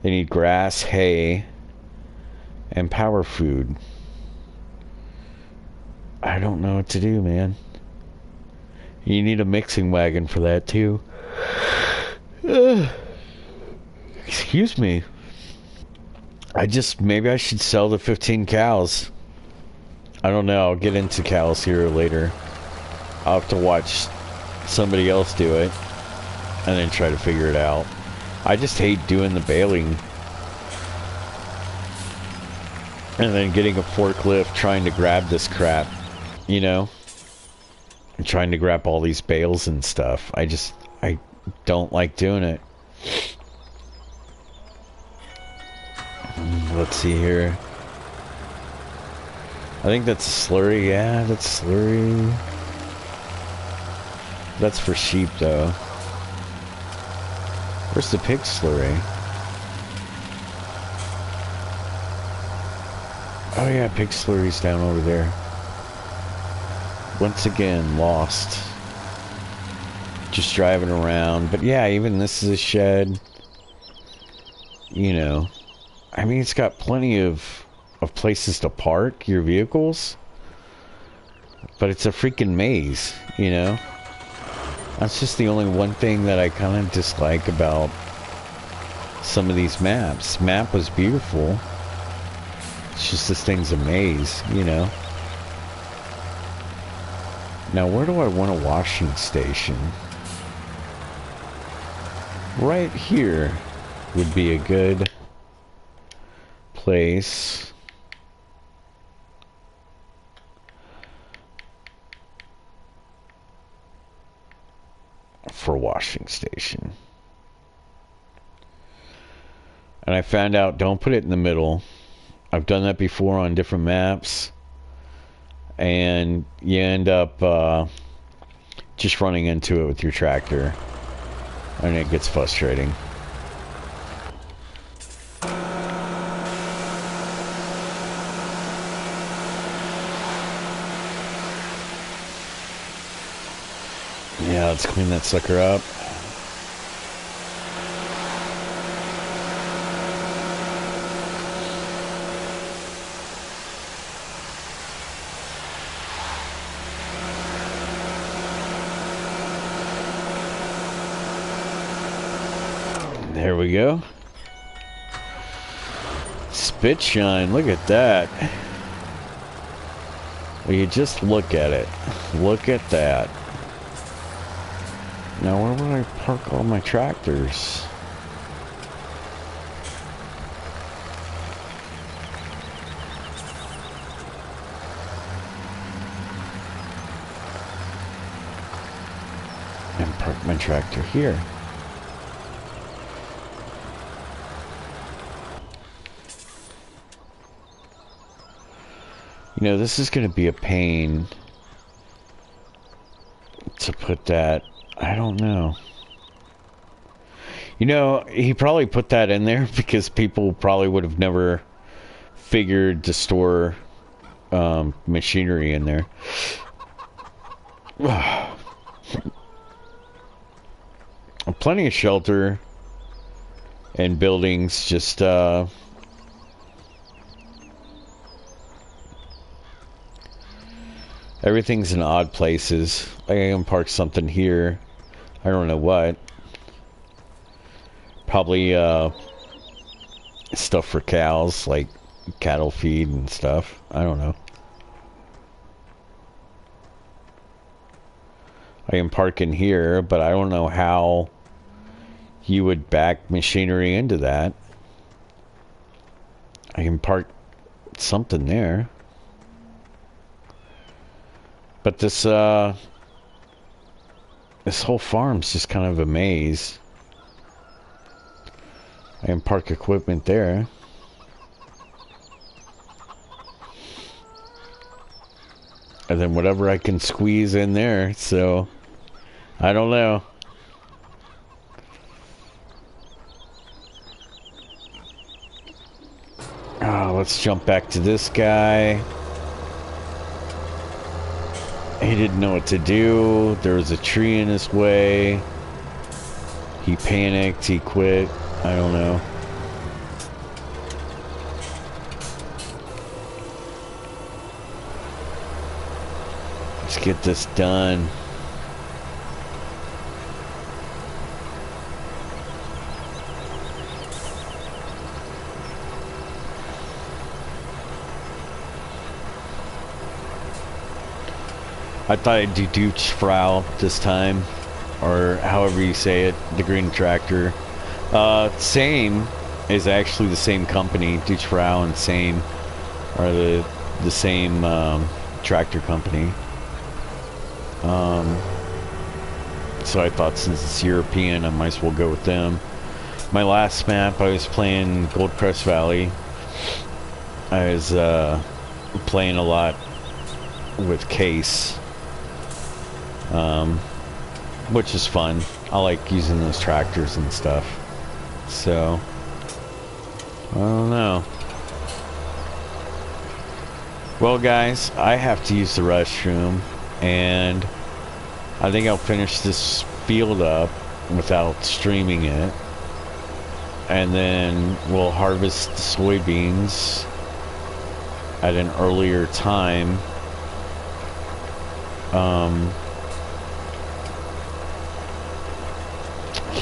They need grass, hay, and power food. I don't know what to do, man. You need a mixing wagon for that, too. Excuse me. Maybe I should sell the 15 cows. I don't know. I'll get into cows here later. I'll have to watch somebody else do it and then try to figure it out. I just hate doing the baling and then getting a forklift trying to grab this crap, you know, and trying to grab all these bales and stuff. I don't like doing it. Let's see here. I think that's slurry. Yeah, that's slurry. That's for sheep, though. Where's the pig slurry? Oh yeah, pig slurry's down over there. Once again, lost. Just driving around. But yeah, even this is a shed. You know. I mean, it's got plenty of places to park your vehicles. But it's a freaking maze, you know? That's just the only one thing that I kind of dislike about some of these maps. Map was beautiful. It's just this thing's a maze, you know? Now, where do I want a washing station? Right here would be a good place. For washing station. And I found out, don't put it in the middle. I've done that before on different maps. And you end up just running into it with your tractor. And it gets frustrating. Yeah, let's clean that sucker up. There we go. Spit shine, look at that. Well, you just look at it. Look at that. Now, where would I park all my tractors? And park my tractor here. You know, this is going to be a pain to put that. I don't know. You know, he probably put that in there because people probably would have never figured to store machinery in there. Plenty of shelter and buildings, just everything's in odd places. I can park something here. I don't know what. Probably stuff for cows, like cattle feed and stuff. I don't know. I can park in here, but I don't know how you would back machinery into that. I can park something there. But this whole farm's just kind of a maze. I can park equipment there. And then whatever I can squeeze in there, so I don't know. let's jump back to this guy. He didn't know what to do. There was a tree in his way. He panicked. He quit. I don't know. Let's get this done. I thought I'd do Deutschfrau this time, or however you say it, the green tractor. Same is actually the same company. Deutschfrau and Same are the same tractor company. So I thought since it's European, I might as well go with them. My last map, I was playing Goldcrest Valley. I was playing a lot with Case. Which is fun. I like using those tractors and stuff. So, I don't know. Well, guys, I have to use the restroom, and I think I'll finish this field up without streaming it, and then we'll harvest the soybeans at an earlier time.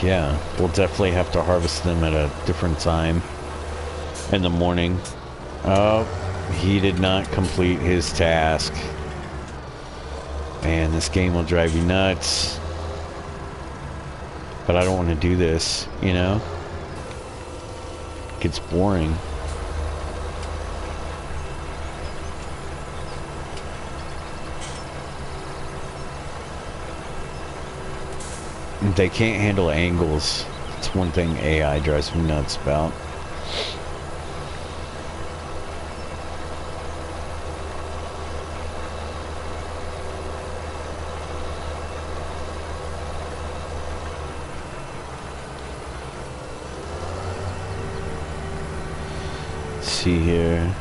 Yeah, we'll definitely have to harvest them at a different time in the morning. Oh, he did not complete his task. Man, this game will drive you nuts. But I don't want to do this, you know? It gets boring. They can't handle angles. That's one thing AI drives me nuts about. Let's see here.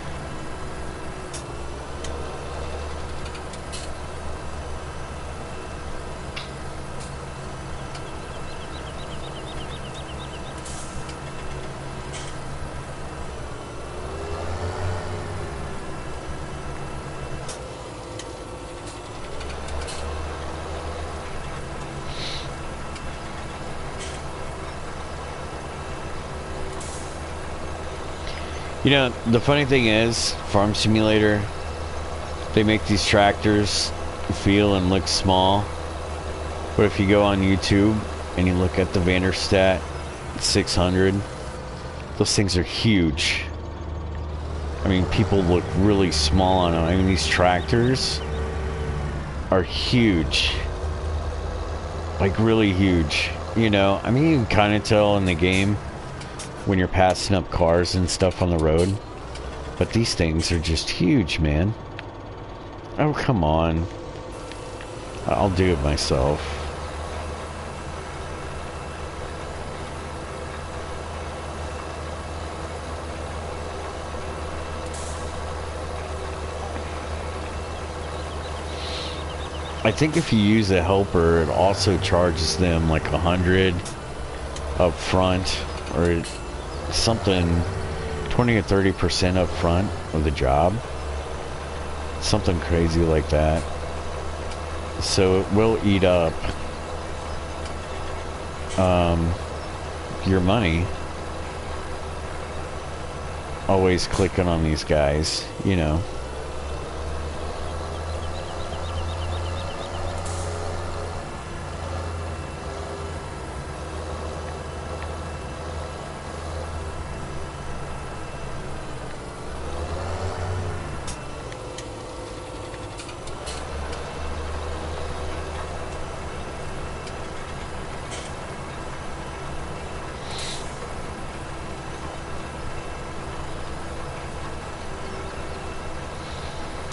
You know, the funny thing is, Farm Simulator, they make these tractors feel and look small. But if you go on YouTube and you look at the Vanderstat 600, those things are huge. I mean, people look really small on them. I mean, these tractors are huge. Like, really huge. You know, I mean, you can kind of tell in the game when you're passing up cars and stuff on the road, but these things are just huge, man. Oh, come on. I'll do it myself. I think if you use a helper, it also charges them like 100 up front, or something, 20 or 30% up front of the job, something crazy like that. So it will eat up your money. Always clicking on these guys, you know.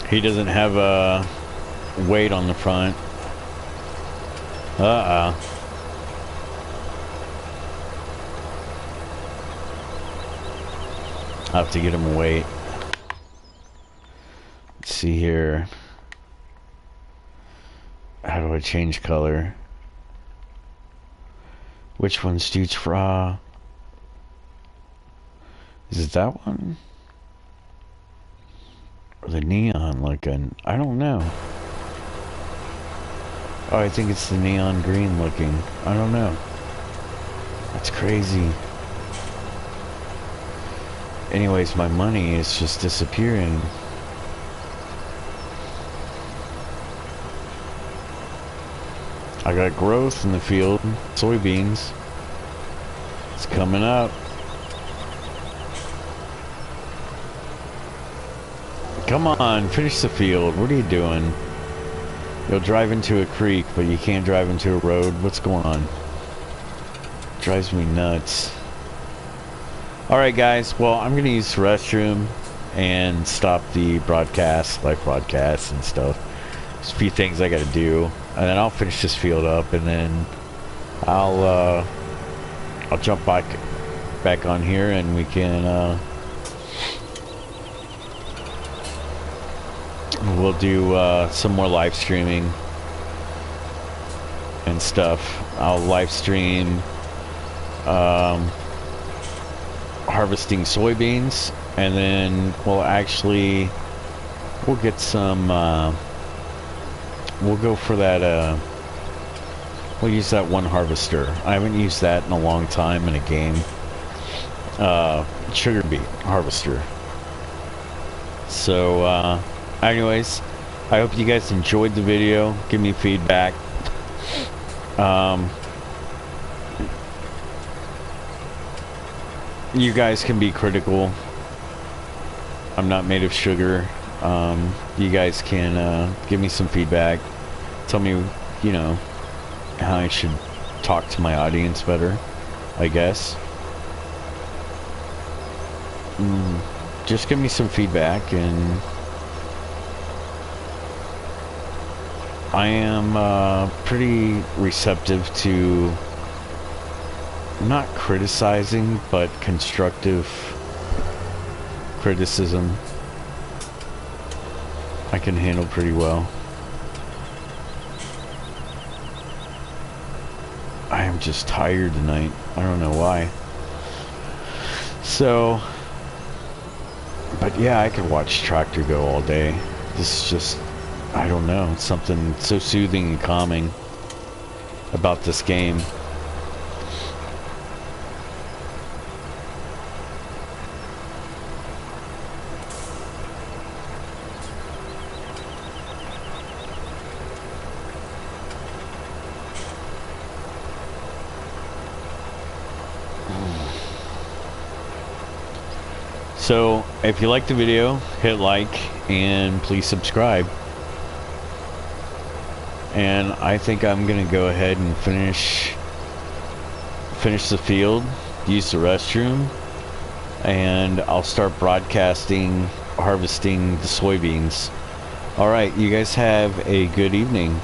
He doesn't have a weight on the front. I'll have to get him a weight. Let's see here. How do I change color? Which one's Dude's Fra? Is it that one? Or the neon looking? I don't know. Oh, I think it's the neon green looking. I don't know. That's crazy. Anyways, my money is just disappearing. I got growth in the field. Soybeans. It's coming up. Come on, finish the field. What are you doing? You'll drive into a creek, but you can't drive into a road. What's going on? Drives me nuts. Alright guys, well, I'm gonna use the restroom and stop the broadcast, live broadcast and stuff. There's a few things I gotta do, and then I'll finish this field up, and then I'll jump back on here, and we can we'll do some more live streaming and stuff. I'll live stream harvesting soybeans, and then we'll get some we'll go for that we'll use that one harvester. I haven't used that in a long time in a game. Sugar beet harvester. So anyways, I hope you guys enjoyed the video. Give me feedback. You guys can be critical. I'm not made of sugar. You guys can give me some feedback. Tell me, you know, how I should talk to my audience better, I guess. Just give me some feedback, and I am pretty receptive to not criticizing, but constructive criticism. I can handle pretty well. I am just tired tonight. I don't know why. So, but yeah, I could watch tractor go all day. This is just, I don't know, something so soothing and calming about this game. So, if you liked the video, hit like, and please subscribe. And I think I'm gonna go ahead and finish the field, use the restroom, and I'll start broadcasting, harvesting the soybeans. Alright, you guys have a good evening.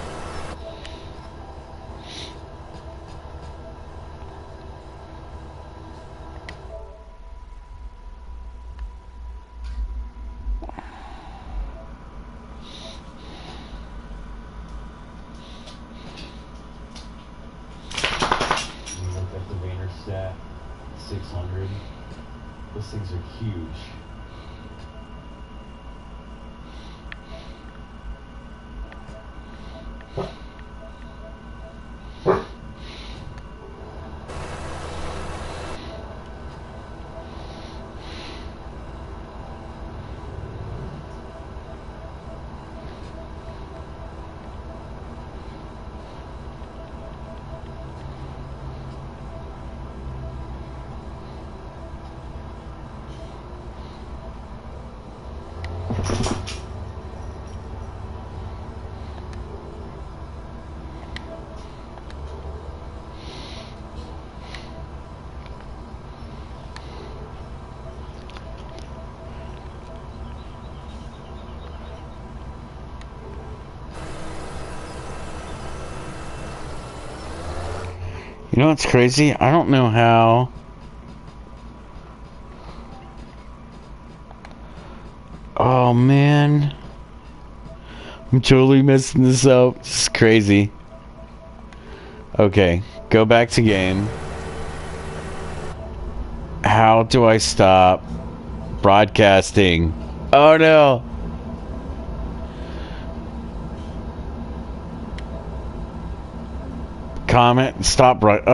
Look at the Vayner stat, 600. Those things are huge. You know what's crazy? I don't know how. Oh man. I'm totally messing this up. This is crazy. Okay, go back to game. How do I stop broadcasting? Oh no. Comment, stop broadcasting.